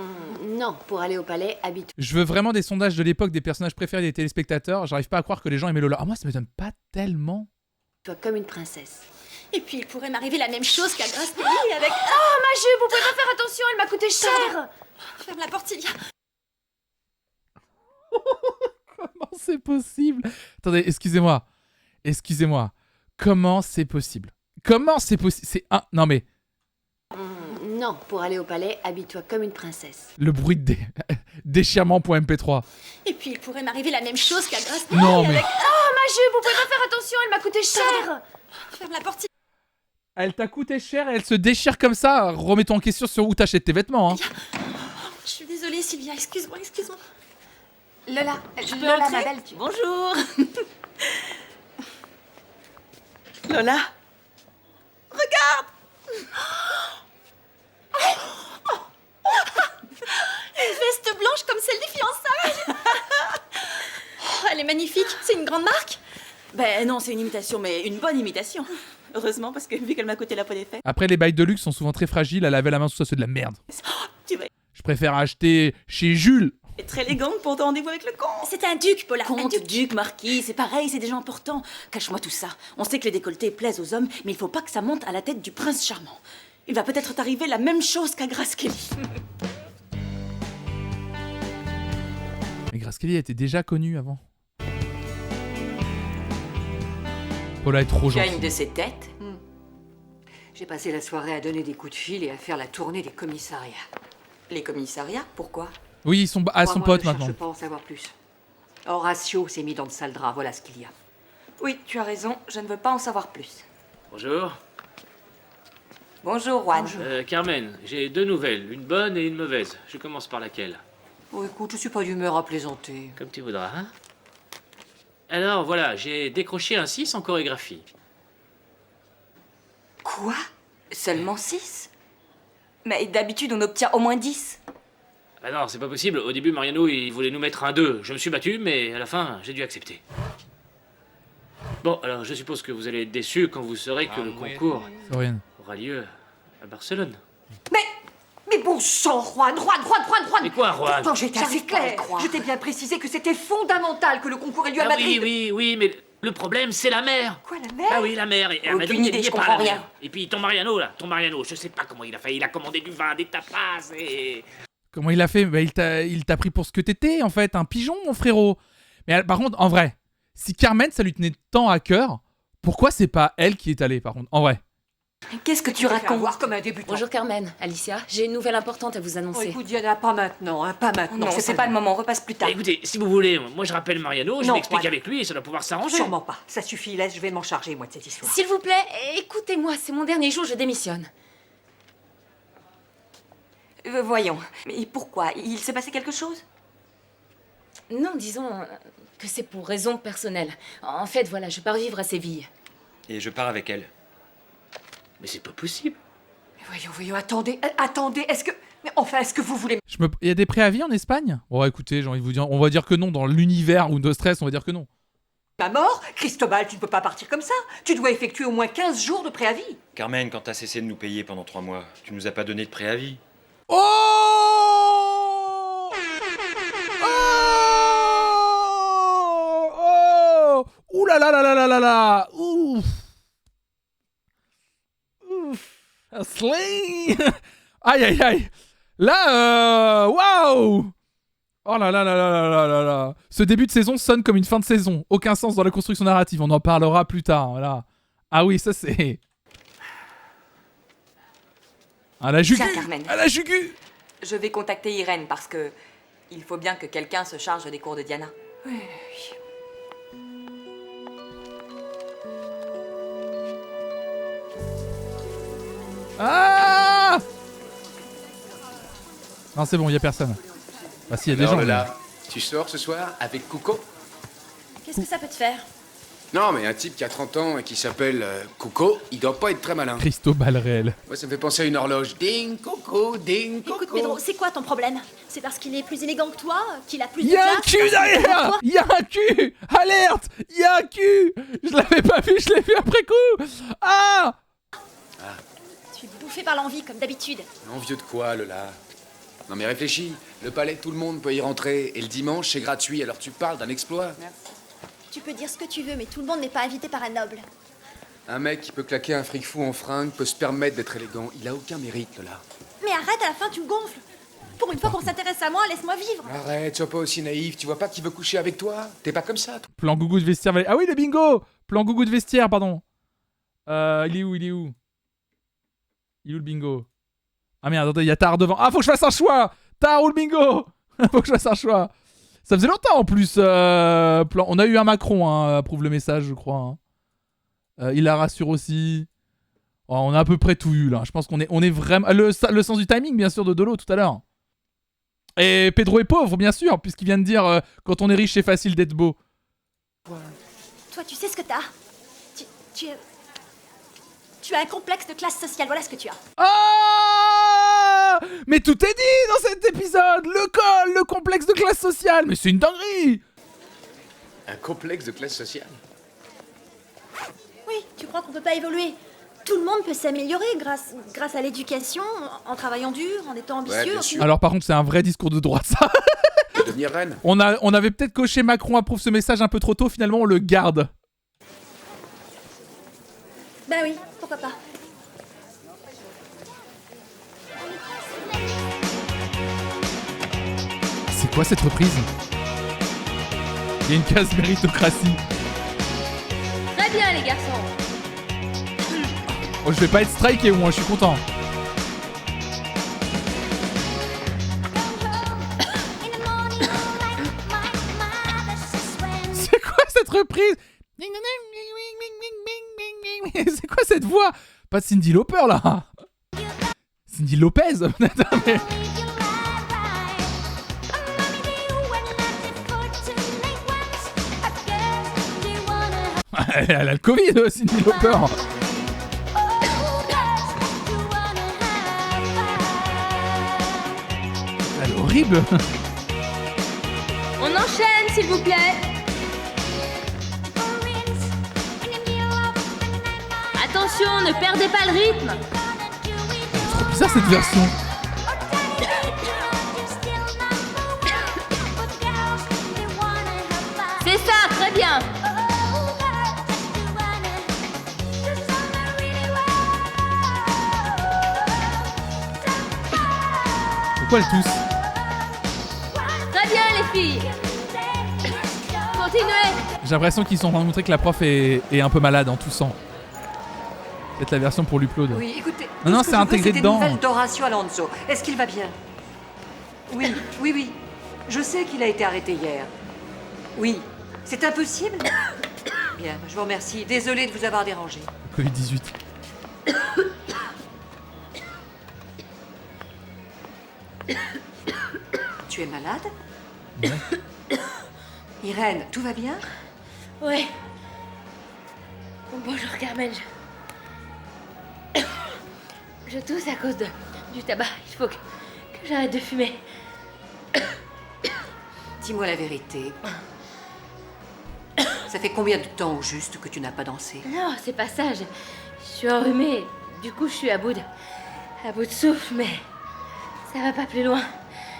F: Non, pour aller au palais, habite.
A: Je veux vraiment des sondages de l'époque des personnages préférés des téléspectateurs. J'arrive pas à croire que les gens aimaient Lola. Ah moi, ça m'étonne pas tellement.
F: Toi comme une princesse.
B: Et puis il pourrait m'arriver la même chose qu'à Grace Kelly avec...
F: Oh ma jupe, vous pouvez pas faire attention, elle m'a coûté cher.
B: Ferme la porte, Sylvia.
A: Comment c'est possible? Attendez, excusez-moi. Comment c'est possible? C'est un... Non mais...
F: Non, pour aller au palais, habille-toi comme une princesse.
A: Le bruit de déchirement.mp3.
B: Et puis il pourrait m'arriver la même chose qu'à Grace Kelly
A: Non mais...
B: avec...
F: Oh ma jupe, vous pouvez pas faire attention, elle m'a coûté cher.
B: Ferme la porte, Sylvia.
A: Elle t'a coûté cher et elle se déchire comme ça. Remets-toi en question sur où t'achètes tes vêtements. Hein.
B: Je suis désolée, Sylvia, excuse-moi.
N: Lola,
B: Je peux
N: Lola,
B: entrer
N: ma belle,
B: Bonjour. Lola. Regarde. Une veste blanche comme celle des fiançailles. Oh, elle est magnifique. C'est une grande marque?
L: Ben non, c'est une imitation, mais une bonne imitation. Heureusement, parce que vu qu'elle m'a coûté la peau des fesses.
A: Après, les bails de luxe sont souvent très fragiles. À laver la main, tout ça, c'est de la merde.
L: Tu vas
A: Je préfère acheter chez Jules.
L: être très élégante pour ton rendez-vous avec le comte.
B: C'est un duc, Paula.
L: Comte, duc, marquis, c'est pareil, c'est des gens importants. Cache-moi tout ça. On sait que les décolletés plaisent aux hommes, mais il faut pas que ça monte à la tête du prince charmant. il va peut-être t'arriver la même chose qu'à Grace Kelly.
A: Mais Grace Kelly était déjà connue avant. Paula est trop
L: Tu as
A: gentille.
L: une de ces têtes?
N: J'ai passé la soirée à donner des coups de fil et à faire la tournée des commissariats.
L: Les commissariats? Pourquoi?
A: Oui, ils sont à son
N: Crois-moi,
A: pote
N: ne
A: maintenant.
N: cherche pas à en savoir plus. Horatio s'est mis dans le sale drap, voilà ce qu'il y a.
L: Oui, tu as raison, je ne veux pas en savoir plus.
J: Bonjour.
L: Bonjour, Juan.
J: Carmen, j'ai 2 nouvelles, une bonne et une mauvaise. Je commence par laquelle?
N: Oh, écoute, je suis pas d'humeur à plaisanter.
J: Comme tu voudras, hein? Alors, voilà, j'ai décroché un 6 en chorégraphie.
L: Quoi? Seulement 6? Mais d'habitude, on obtient au moins 10.
J: Ah non, c'est pas possible. Au début, Mariano, il voulait nous mettre un 2. Je me suis battu, mais à la fin, j'ai dû accepter. Bon, alors je suppose que vous allez être déçus quand vous saurez que le concours aura lieu à Barcelone.
N: Mais bon sang, Juan.
J: Mais quoi, Juan?
N: Pourtant, j'étais assez
L: J'arrive pas à y
N: claire.
L: croire.
N: Je t'ai bien précisé que c'était fondamental que le concours ait lieu à
J: Ah
N: Madrid.
J: oui, mais le problème, c'est la mer.
N: Quoi, la mer?
J: Ah oui, la mer. Et à
L: Aucune
J: Madrid, il
L: idée,
J: n'y est
L: je
J: pas,
L: comprends
J: la mer.
L: rien.
J: Et puis ton Mariano, je sais pas comment il a fait. Il a commandé du vin, des tapas et...
A: Comment il a fait? Bah, il t'a pris pour ce que t'étais, en fait. Un pigeon, mon frérot. Mais par contre, en vrai, si Carmen, ça lui tenait tant à cœur, pourquoi c'est pas elle qui est allée, par contre? En vrai.
L: Qu'est-ce que tu racontes?
N: Comme un débutant.
O: Bonjour Carmen, Alicia, j'ai une nouvelle importante à vous
N: Oh,
O: annoncer.
N: écoute, Diana, pas maintenant, hein, pas maintenant.
L: Non, c'est pas le moment, on repasse plus tard.
J: Écoutez, si vous voulez, moi je rappelle Mariano, je
N: Non,
J: m'explique
N: Juan.
J: avec lui et ça doit pouvoir s'arranger.
N: Sûrement pas. Ça suffit, laisse, je vais m'en charger, moi, de cette histoire.
O: S'il vous plaît, écoutez-moi, c'est mon dernier jour, je démissionne.
L: Voyons, mais pourquoi? Il s'est passé quelque chose?
O: Non, disons que c'est pour raisons personnelles. En fait, voilà, je pars vivre à Séville.
H: Et je pars avec elle.
J: Mais c'est pas possible.
N: Mais voyons, attendez, est-ce que... Mais enfin, est-ce que vous voulez...
A: Il y a des préavis en Espagne? Bon, écoutez, j'ai envie de vous dire, on va dire que non. Dans l'univers Windows Stress, on va dire que non.
N: Ma mort? Cristobal, tu ne peux pas partir comme ça. Tu dois effectuer au moins 15 jours de préavis.
H: Carmen, quand t'as cessé de nous payer pendant 3 mois, tu nous as pas donné de préavis.
A: Oh! Oh! Ouh là là là là là là là! Ouf! Ouf! Un sling! Aïe aïe aïe! Là, waouh! Oh là là là là là là là là! Ce début de saison sonne comme une fin de saison. Aucun sens dans la construction narrative. On en parlera plus tard. Voilà. Ah oui, ça c'est... Ah la jugu!
L: Tiens, Carmen.
A: Ah la jugu!
L: Je vais contacter Irène parce que il faut bien que quelqu'un se charge des cours de Diana.
N: Oui.
A: Ah! Non, c'est bon, il y a personne. Bah si, il y a des gens.
G: Lola, tu sors ce soir avec Cuco?
M: Qu'est-ce que ça peut te faire?
G: Non, mais un type qui a 30 ans et qui s'appelle Cuco, il doit pas être très malin.
A: Cristobal réel.
G: Moi, ça me fait penser à une horloge. Ding, Coco, ding, Coco.
M: Écoute, Pedro, c'est quoi ton problème? C'est parce qu'il est plus élégant que toi? Qu'il a plus de
A: Il y a un
M: classe,
A: cul
M: parce qu'il est plus
A: derrière!
M: que toi?
A: Il y a un cul! Alerte! Il y a un cul! Je l'avais pas vu, je l'ai vu après coup! Ah!
M: Tu es bouffé par l'envie, comme d'habitude.
G: Envieux de quoi, Lola? Non mais réfléchis, le palais, tout le monde peut y rentrer, et le dimanche, c'est gratuit, alors tu parles d'un exploit.
M: Tu peux dire ce que tu veux, mais tout le monde n'est pas invité par un noble.
G: Un mec qui peut claquer un fric fou en fringues peut se permettre d'être élégant. Il a aucun mérite, Lola.
M: Mais arrête, à la fin, tu me gonfles. Pour une fois qu'on s'intéresse à moi, laisse-moi vivre.
G: Arrête, sois pas aussi naïf, tu vois pas qu'il veut coucher avec toi? T'es pas comme ça, toi.
A: Plan gougou de vestiaire. Ah oui, le bingo! Plan gougou de vestiaire, pardon. Il est où? Il est où le bingo? Ah merde, attendez, il y a Tar devant. Ah, faut que je fasse un choix! Tar ou le bingo? Faut que je fasse un choix. Ça faisait longtemps en plus. On a eu un Macron, hein, approuve le message, je crois. Hein. Il la rassure aussi. Oh, on a à peu près tout eu là. Je pense qu'on est vraiment. Le sens du timing, bien sûr, de Dolo tout à l'heure. Et Pedro est pauvre, bien sûr, puisqu'il vient de dire quand on est riche, c'est facile d'être beau.
M: Toi, tu sais ce que t'as. Tu as un complexe de classe sociale, voilà ce que tu as.
A: Ah! Mais tout est dit dans cet épisode. Le col, le complexe de classe sociale. Mais c'est une dinguerie.
G: Un complexe de classe sociale?
M: Oui, tu crois qu'on peut pas évoluer? Tout le monde peut s'améliorer grâce à l'éducation, en travaillant dur, en étant ambitieux.
G: bien sûr.
A: Alors par contre, c'est un vrai discours de droite, ça.
G: De devenir reine.
A: On avait peut-être coché Macron approuve ce message un peu trop tôt. Finalement, on le garde.
M: Bah oui, pourquoi pas.
A: C'est quoi cette reprise? Il y a une case méritocratie.
M: Très bien, les garçons.
A: Oh, je vais pas être striké, moi, je suis content. C'est quoi cette reprise? C'est quoi cette voix? Pas Cyndi Lauper, là. Cyndi Lopez. Elle a le Covid, Cyndi Lauper. Elle est horrible.
M: On enchaîne, s'il vous plaît. Attention, ne perdez pas le rythme.
A: C'est trop bizarre cette version.
M: C'est ça, très bien.
A: Pourquoi elle tousse?
M: Très bien, les filles. Continuez.
A: J'ai l'impression qu'ils sont en train de montrer que la prof est un peu malade en toussant. Peut-être la version pour l'upload.
N: Oui, écoutez.
A: Non, c'est intégré dedans.
N: Des nouvelles d'Horacio Alonso. Est-ce qu'il va bien? Oui, oui, oui. Je sais qu'il a été arrêté hier. Oui. C'est impossible? Bien, je vous remercie. Désolée de vous avoir dérangé.
A: Covid-18.
N: Tu es malade?
A: Ouais.
N: Irène, tout va bien?
M: Ouais. Bonjour, Carmen. Je tousse à cause du tabac. Il faut que j'arrête de fumer.
N: Dis-moi la vérité. Ça fait combien de temps au juste que tu n'as pas dansé?
M: Non, c'est pas ça. Je suis enrhumée. Du coup, je suis à bout de souffle, mais ça va pas plus loin.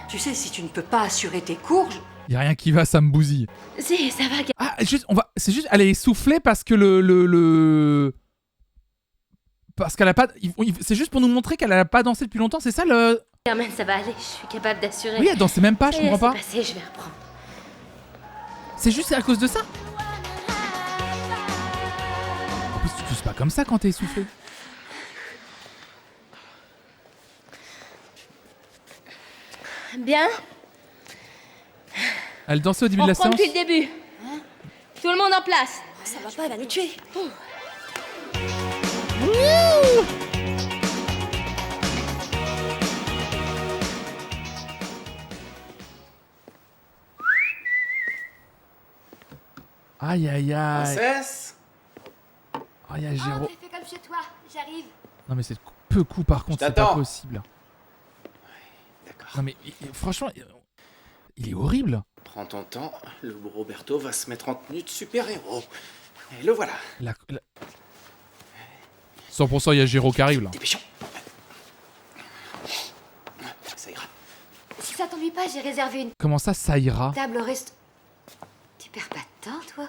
N: Tu sais, si tu ne peux pas assurer tes cours...
A: Y a rien qui va, ça me bousille.
M: Si, ça va.
A: Ah, juste, c'est juste, elle est essoufflée parce que le... Parce qu'elle a pas... C'est juste pour nous montrer qu'elle a pas dansé depuis longtemps, c'est ça le...
M: Carmen, ça va aller. Je suis capable d'assurer.
A: Oui, elle dansait même pas, je comprends pas.
M: C'est passé, je vais reprendre.
A: C'est juste à cause de ça. En plus, tu tousses pas comme ça quand t'es essoufflé.
M: Bien.
A: Elle dansait au début de la séance.
M: On reprend depuis le début. Tout le monde en place.
B: Ça va pas, elle va nous tuer.
A: Aïe aïe aïe.
K: Princesse.
A: Oh, y a Géro.
F: Fais comme chez toi, j'arrive.
A: Non mais c'est peu coup par contre, c'est pas
K: t'attends.
A: possible.
K: D'accord.
A: Non mais franchement, il est horrible.
K: Prends ton temps, le Roberto va se mettre en tenue de super-héros. Et le voilà.
A: 100% il y a Géro qui arrive là.
K: Dépêchons. Ça ira.
F: Si ça t'ennuie pas, j'ai réservé une
A: Comment ça ira?
F: table au resto. Tu perds pas de temps, toi?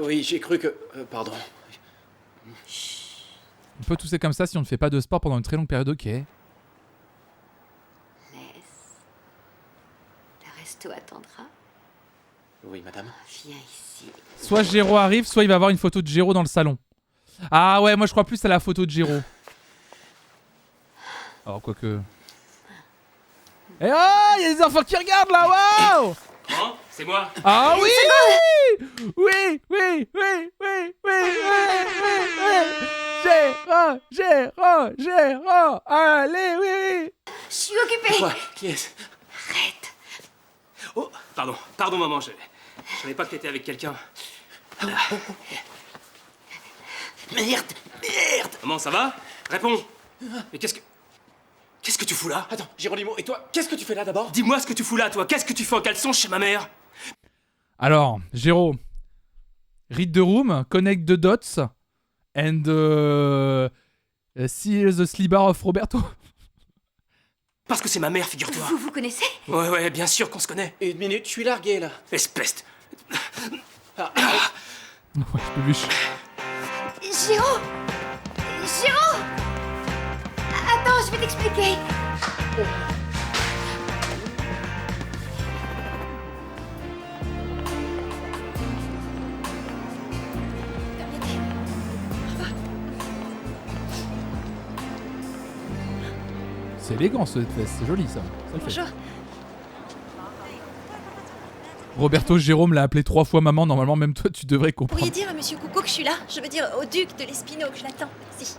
K: Oui, j'ai cru que... pardon.
A: On peut tousser comme ça si on ne fait pas de sport pendant une très longue période, ok.
F: Laisse. Le resto attendra.
K: Oui, madame.
F: Viens ici.
A: Soit Géro arrive, soit il va avoir une photo de Géro dans le salon. Ah ouais, moi je crois plus à la photo de Géro. Alors quoique... Eh oh, il y a des enfants qui regardent là, waouh!
R: Hein? C'est moi.
A: Ah oui! Oui, oui, oui, oui, oui, oui. Géro, allez, oui.
F: Je suis occupée.
K: Quoi? Qui est-ce?
F: Arrête.
R: Oh, pardon maman, je savais pas que t'étais avec quelqu'un.
K: Merde.
R: Maman, ça va? Réponds. Mais qu'est-ce que tu fous là?
K: Attends, Géronimo, et toi, qu'est-ce que tu fais là d'abord?
R: Dis-moi ce que tu fous là, toi. Qu'est-ce que tu fais en caleçon chez ma mère?
A: Alors, Géro, read the room, connect the dots, and see the slibber of Roberto.
R: Parce que c'est ma mère, figure-toi.
F: Vous vous connaissez?
R: Ouais, bien sûr qu'on se connaît.
K: Une minute, je suis largué là.
R: Espèce
A: Ouais, je peux bûche.
F: Géro! Géro! Attends, je vais t'expliquer.
A: c'est élégant ce veste, c'est joli ça. Ça le fait.
B: Bonjour.
A: Roberto Jérôme l'a appelé 3 fois maman, normalement même toi tu devrais comprendre.
B: Pourriez dire à Monsieur Coucou que je suis là. Je veux dire au duc de l'Espino que je l'attends. Si.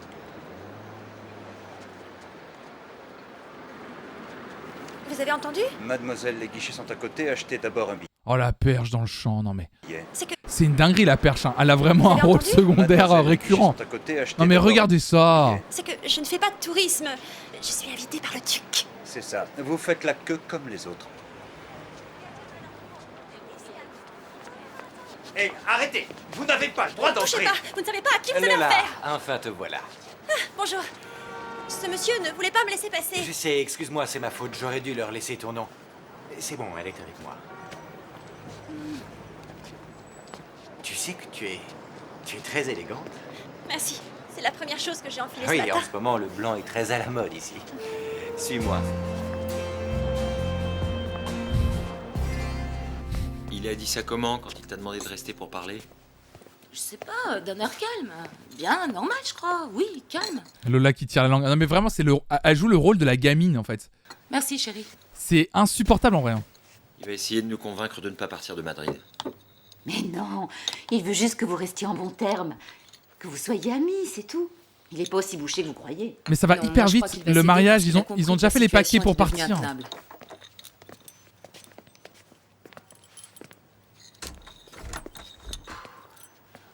B: Vous avez entendu?
S: Mademoiselle, les guichets sont à côté, achetez d'abord un billet.
A: Oh la perche dans le champ, non mais...
B: C'est que...
A: C'est une dinguerie la perche, hein. Elle a vraiment
B: Vous
A: un
B: avez
A: rôle
B: entendu
A: secondaire
S: Mademoiselle,
A: récurrent.
S: les guichets sont à côté, achetez
A: Non mais
S: d'abord
A: regardez ça.
B: C'est que je ne fais pas de tourisme. Je suis invitée par le duc.
S: C'est ça. Vous faites la queue comme les autres.
Q: Hé, arrêtez! Vous n'avez pas le droit
B: Ne touchez
Q: d'entrer!
B: pas. Vous ne savez pas à qui vous avez
Q: Lola,
B: affaire.
Q: enfin te voilà.
B: Ah, bonjour. Ce monsieur ne voulait pas me laisser passer.
Q: Je sais, excuse-moi, c'est ma faute, j'aurais dû leur laisser ton nom. C'est bon, elle est avec moi. Tu sais que tu es très élégante.
B: Merci. C'est la première chose que j'ai enfilée ce
Q: Oui,
B: matin.
Q: en ce moment, le blanc est très à la mode ici. Suis-moi.
H: Il a dit ça comment quand il t'a demandé de rester pour parler?
O: Je sais pas, d'un air calme. Bien, normal, je crois. Oui, calme.
A: Lola qui tire la langue. Non mais vraiment, elle joue le rôle de la gamine en fait.
O: Merci, chérie.
A: C'est insupportable en vrai. Hein.
H: Il va essayer de nous convaincre de ne pas partir de Madrid.
F: Mais non, il veut juste que vous restiez en bons termes. Que vous soyez amis, c'est tout. Il est pas aussi bouché que vous croyez.
A: Mais ça va
O: Non,
A: hyper
O: moi, je
A: vite.
O: crois qu'il va
A: Le
O: céder
A: mariage,
O: parce qu'il a
A: ils
O: compris
A: ont déjà
O: que
A: fait
O: la
A: les paquets
O: situation
A: pour
O: est devenue
A: partir.
O: intenable.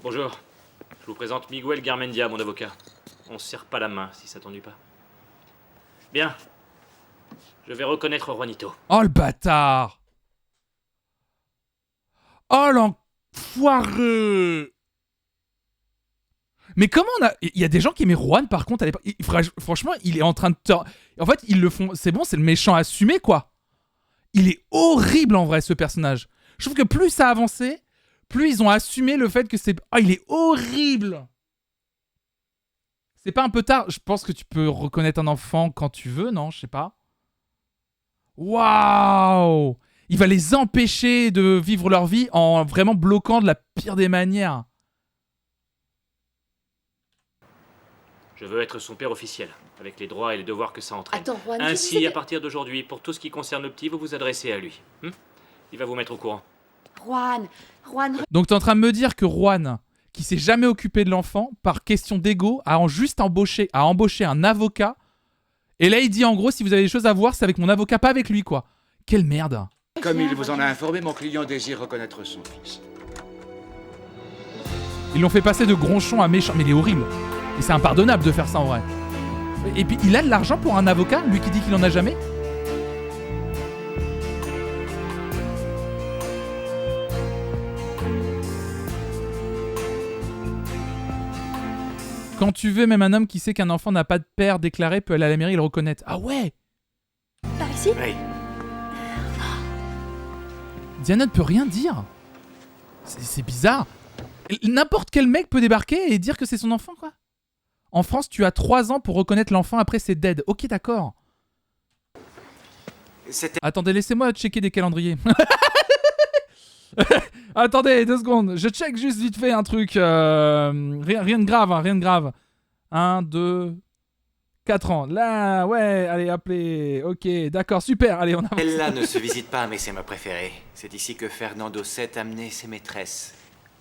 J: Bonjour. Je vous présente Miguel Garmendia, mon avocat. On se serre pas la main, si ça t'ennuie pas. Bien. Je vais reconnaître Juanito.
A: Oh le bâtard. Oh l'enfoireux. Mais comment on a... Il y a des gens qui aimaient Juan par contre à l'époque. Franchement, il est en train de... En fait, ils le font... C'est bon, c'est le méchant assumé quoi. Il est horrible en vrai ce personnage. Je trouve que plus ça a avancé, plus ils ont assumé le fait que c'est... Oh, il est horrible. C'est pas un peu tard? Je pense que tu peux reconnaître un enfant quand tu veux, non? Je sais pas. Waouh! Il va les empêcher de vivre leur vie en vraiment bloquant de la pire des manières.
J: Je veux être son père officiel, avec les droits et les devoirs que ça entraîne.
O: Attends, Juan,
J: Ainsi, à partir d'aujourd'hui, pour tout ce qui concerne le petit, vous vous adressez à lui. Il va vous mettre au courant.
F: Juan.
A: Donc t'es en train de me dire que Juan, qui s'est jamais occupé de l'enfant, par question d'ego, a embauché un avocat. Et là il dit en gros, si vous avez des choses à voir, c'est avec mon avocat, pas avec lui quoi. Quelle merde.
G: Comme il vous en a informé, mon client désire reconnaître son fils.
A: Ils l'ont fait passer de gronchon à méchant, mais il est horrible. Et c'est impardonnable de faire ça en vrai. Et puis il a de l'argent pour un avocat, lui qui dit qu'il en a jamais. Quand tu veux, même un homme qui sait qu'un enfant n'a pas de père déclaré peut aller à la mairie et le reconnaître. Ah ouais.
B: Par ici?
Q: Oui.
A: Diana ne peut rien dire. C'est bizarre. N'importe quel mec peut débarquer et dire que c'est son enfant, quoi. En France, tu as 3 ans pour reconnaître l'enfant, après c'est dead. Ok, d'accord. Attendez, laissez-moi checker des calendriers. Attendez, 2 secondes. Je check juste vite fait un truc. Rien de grave, hein, rien de grave. 1, 2, 4 ans. Là, ouais, allez, appelez. Ok, d'accord, super. Allez, on avance.
Q: Celle-là ne se visite pas, mais c'est ma préférée. C'est ici que Fernando VII amenait ses maîtresses.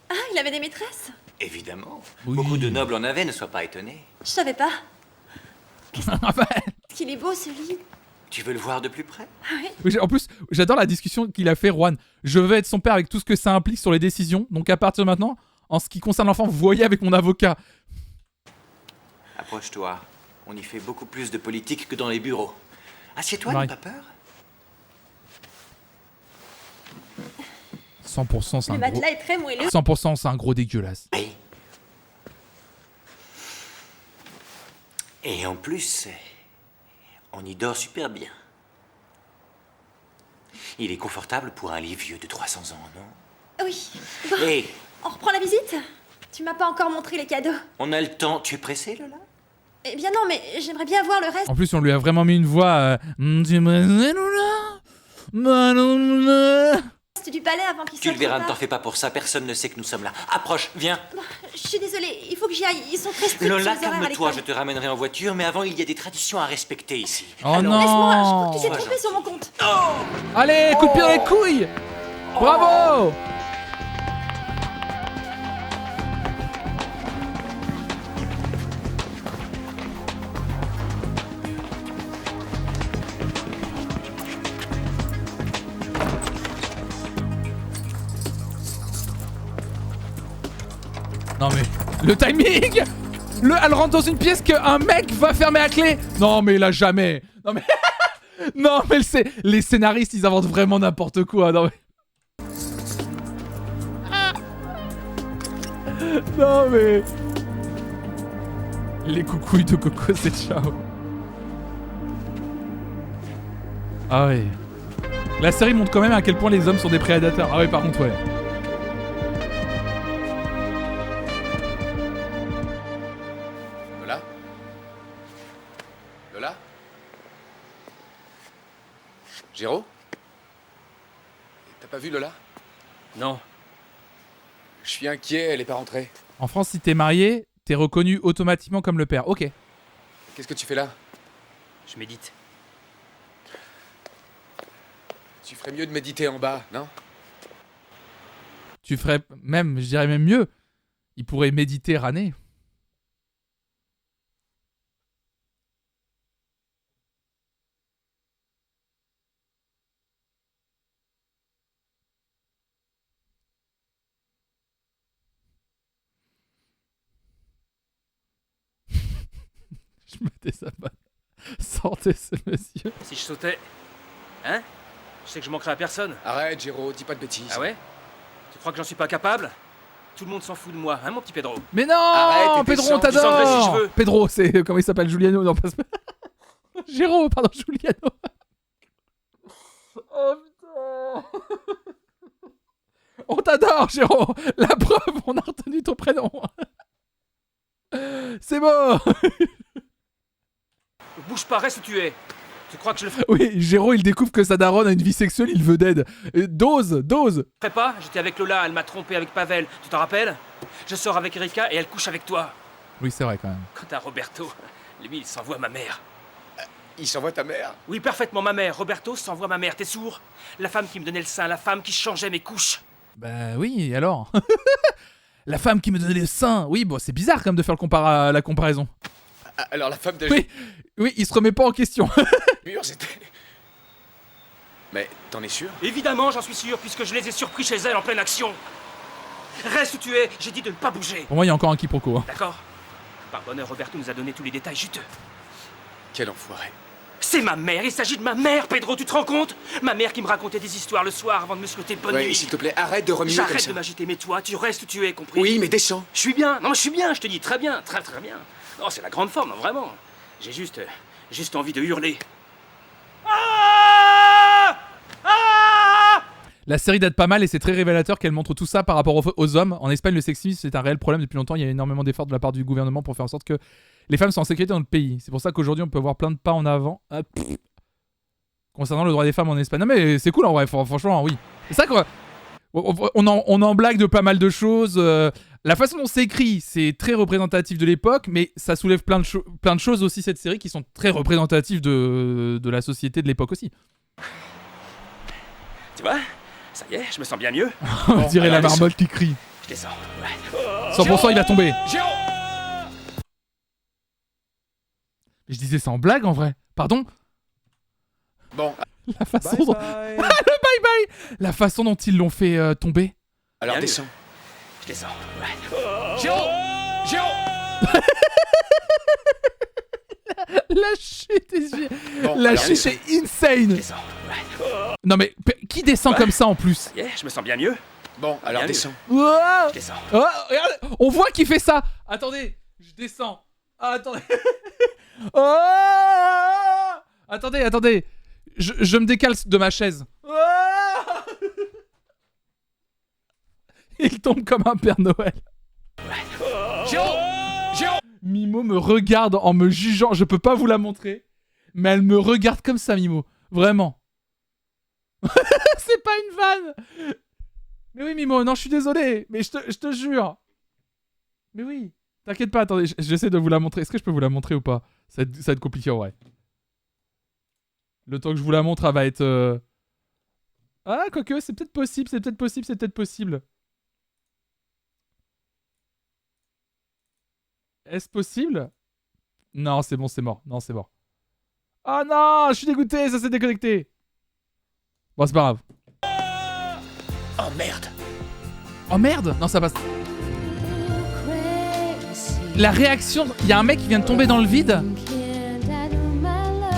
B: Ah, il avait des maîtresses?
Q: Évidemment.
A: Oui.
Q: Beaucoup de nobles en avaient, ne sois pas étonné.
B: Je savais pas. Qu'est-ce qu'il est beau ce lit.
Q: Tu veux le voir de plus près?
B: Ah oui.
A: Oui, en plus, j'adore la discussion qu'il a fait, Juan. Je veux être son père avec tout ce que ça implique sur les décisions. Donc à partir de maintenant, en ce qui concerne l'enfant, vous voyez avec mon avocat.
Q: Approche-toi. On y fait beaucoup plus de politique que dans les bureaux. Assieds-toi,
A: Marie.
Q: n'aie pas peur.
A: 100% c'est un
B: Le
A: gros...
B: matelas est très moelleux.
A: 100% c'est un gros dégueulasse.
Q: Oui. Et en plus, on y dort super bien. Il est confortable pour un lit vieux de 300 ans, non?
B: Oui. Bon,
Q: Hé,
B: on reprend la visite? Tu m'as pas encore montré les cadeaux.
Q: on a le temps. Tu es pressé, Lola?
B: Eh bien non, mais j'aimerais bien voir le reste.
A: En plus, on lui a vraiment mis une voix...
M: poste du palais avant qu'il
Q: Tu
M: soit
Q: le verras,
M: trop
Q: ne t'en
M: tard.
Q: fais pas pour ça, personne ne sait que nous sommes là. Approche, viens.
M: Je suis désolée, il faut que j'y aille. Ils sont très stricts
Q: Lola,
M: sur les horaires à
Q: calme-toi,
M: l'école.
Q: je te ramènerai en voiture, mais avant, il y a des traditions à respecter ici.
A: Oh
Q: Alors,
A: non.
M: Laisse-moi, je crois que tu t'es
Q: Sois
M: trompé sur mon compte.
A: Allez, coup de pied dans les couilles. Bravo. Non mais, le timing. Elle rentre dans une pièce qu'un mec va fermer à clé. Non mais là jamais. Non mais... non mais les scénaristes ils inventent vraiment n'importe quoi. Non mais... non mais... Les coucouilles de Coco c'est ciao. Ah ouais. La série montre quand même à quel point les hommes sont des prédateurs. Ah ouais par contre ouais.
G: Lola? Lola? Géraud? T'as pas vu Lola?
R: Non.
G: Je suis inquiet, elle est pas rentrée.
A: En France si t'es marié, t'es reconnu automatiquement comme le père. Ok.
G: Qu'est-ce que tu fais là?
R: Je médite.
G: Tu ferais mieux de méditer en bas, non?
A: Tu ferais même, je dirais même mieux. Il pourrait méditerraner. Je me désabonne. Sortez ce monsieur.
R: Si je sautais... Hein? Je sais que je manquerai à personne.
G: Arrête, Géraud, dis pas de bêtises.
R: Ah ouais? Tu crois que j'en suis pas capable? Tout le monde s'en fout de moi, hein mon petit Pedro?
A: Mais non,
G: arrête,
A: Pedro, on
R: descendrai si je
A: t'adore.
R: veux.
A: Pedro, c'est comment il s'appelle, Giuliano, non pas. Géraud, pardon, Giuliano. Oh putain. On t'adore, Géraud. La preuve, on a retenu ton prénom. C'est bon.
R: Bouge pas, reste où tu es. Tu crois que je le ferai
A: Oui, Géraud, il découvre que sa daronne a une vie sexuelle, il veut d'aide. Dose.
R: pas? J'étais avec Lola, elle m'a trompé avec Pavel. Tu t'en rappelles? Je sors avec Erika et elle couche avec toi.
A: Oui, c'est vrai quand même.
R: Quant à Roberto, lui, il s'envoie ma mère.
G: Il s'envoie ta mère?
R: Oui, parfaitement, ma mère. Roberto s'envoie ma mère, t'es sourd? La femme qui me donnait le sein, la femme qui changeait mes couches.
A: Bah oui, alors. La femme qui me donnait le sein. Oui, bon, c'est bizarre quand même de faire la comparaison.
G: Alors la femme de...
A: Oui, il se remet pas en question.
G: Mur, c'était... Mais t'en es sûr?
R: Évidemment, j'en suis sûr, puisque je les ai surpris chez elle en pleine action. Reste où tu es, j'ai dit de ne pas bouger.
A: Pour moi, il y a encore un quiproquo. Hein.
R: D'accord? Par bonheur, Roberto nous a donné tous les détails juteux.
G: Quel enfoiré.
R: C'est ma mère, il s'agit de ma mère, Pedro, tu te rends compte? Ma mère qui me racontait des histoires le soir avant de me souhaiter bonne nuit.
G: S'il te plaît, arrête de remuer comme
R: J'arrête
G: ça.
R: de m'agiter, mais toi, tu restes où tu es, compris?
G: Oui, mais descends.
R: Je suis bien, non, je suis bien, je te dis, très bien, très très bien. Non, c'est la grande forme, non, vraiment. J'ai juste envie de hurler.
A: La série date pas mal et c'est très révélateur qu'elle montre tout ça par rapport aux hommes. En Espagne, le sexisme c'est un réel problème depuis longtemps. Il y a énormément d'efforts de la part du gouvernement pour faire en sorte que les femmes soient en sécurité dans le pays. C'est pour ça qu'aujourd'hui on peut voir plein de pas en avant concernant le droit des femmes en Espagne. Non mais c'est cool en vrai, franchement, oui. C'est ça qu'on en blague de pas mal de choses. La façon dont c'est écrit, c'est très représentatif de l'époque, mais ça soulève plein de choses aussi, cette série, qui sont très représentatives de la société de l'époque aussi.
R: Tu vois? Ça y est, je me sens bien mieux.
A: On dirait la marmotte qui crie.
R: Je descends.
A: 100% il va tomber. Mais je disais ça en blague en vrai. Pardon?
G: Bon.
A: La façon dont... Ah, le bye-bye. La façon dont ils l'ont fait tomber.
G: Alors descends.
R: Je descends.
G: Géraud!
A: La chute est insane. Non mais qui descend comme ça en plus?
R: Yeah, je me sens bien mieux.
G: Bon, alors descends.
A: Wow.
R: Je descends.
A: Oh, regarde, on voit qu'il fait ça. Attendez, je descends. Ah, attendez. Oh, attendez. Je me décale de ma chaise. Oh. Il tombe comme un Père Noël.
G: Géraud!
A: Mimo me regarde en me jugeant. Je peux pas vous la montrer, mais elle me regarde comme ça, Mimo. Vraiment. C'est pas une vanne. Mais oui, Mimo, non, je suis désolé. Mais je te jure. Mais oui. T'inquiète pas, attendez, j'essaie de vous la montrer. Est-ce que je peux vous la montrer ou pas? Ça va être compliqué en vrai. Le temps que je vous la montre, elle va être... Ah, quoique, c'est peut-être possible, c'est peut-être possible, c'est peut-être possible. Est-ce possible? Non, c'est bon, c'est mort. Non, c'est mort. Oh non, je suis dégoûté, ça s'est déconnecté. Bon, c'est pas grave.
R: Oh merde.
A: Oh merde. Non, ça passe. La réaction, il y a un mec qui vient de tomber dans le vide.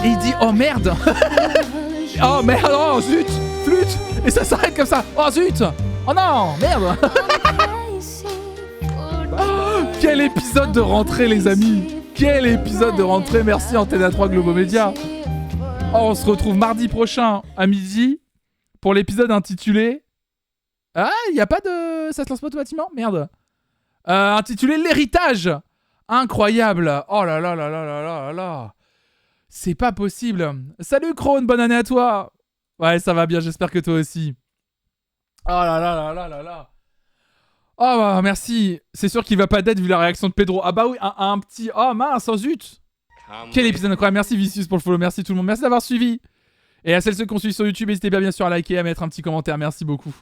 A: Et il dit oh merde. Oh merde, oh zut. Flûte. Et ça s'arrête comme ça. Oh zut. Oh non, merde. Oh, quel épisode de rentrée les amis. Quel épisode de rentrée. Merci Antenne 3 Globo Média. Oh, on se retrouve mardi prochain à midi pour l'épisode intitulé... Ah, il n'y a pas de... Ça se lance pas automatiquement? Merde. Intitulé l'héritage. Incroyable. Oh là là là là là là là. C'est pas possible. Salut Krone, bonne année à toi. Ouais, ça va bien, j'espère que toi aussi. Oh là là là là là là. Oh bah, merci. C'est sûr qu'il va pas d'être vu la réaction de Pedro. Ah bah oui, un petit... Oh mince, oh zut. Quel épisode incroyable. Merci Vicious pour le follow, merci tout le monde. Merci d'avoir suivi. Et à celles qui ont suivi sur YouTube, n'hésitez pas bien sûr à liker et à mettre un petit commentaire. Merci beaucoup.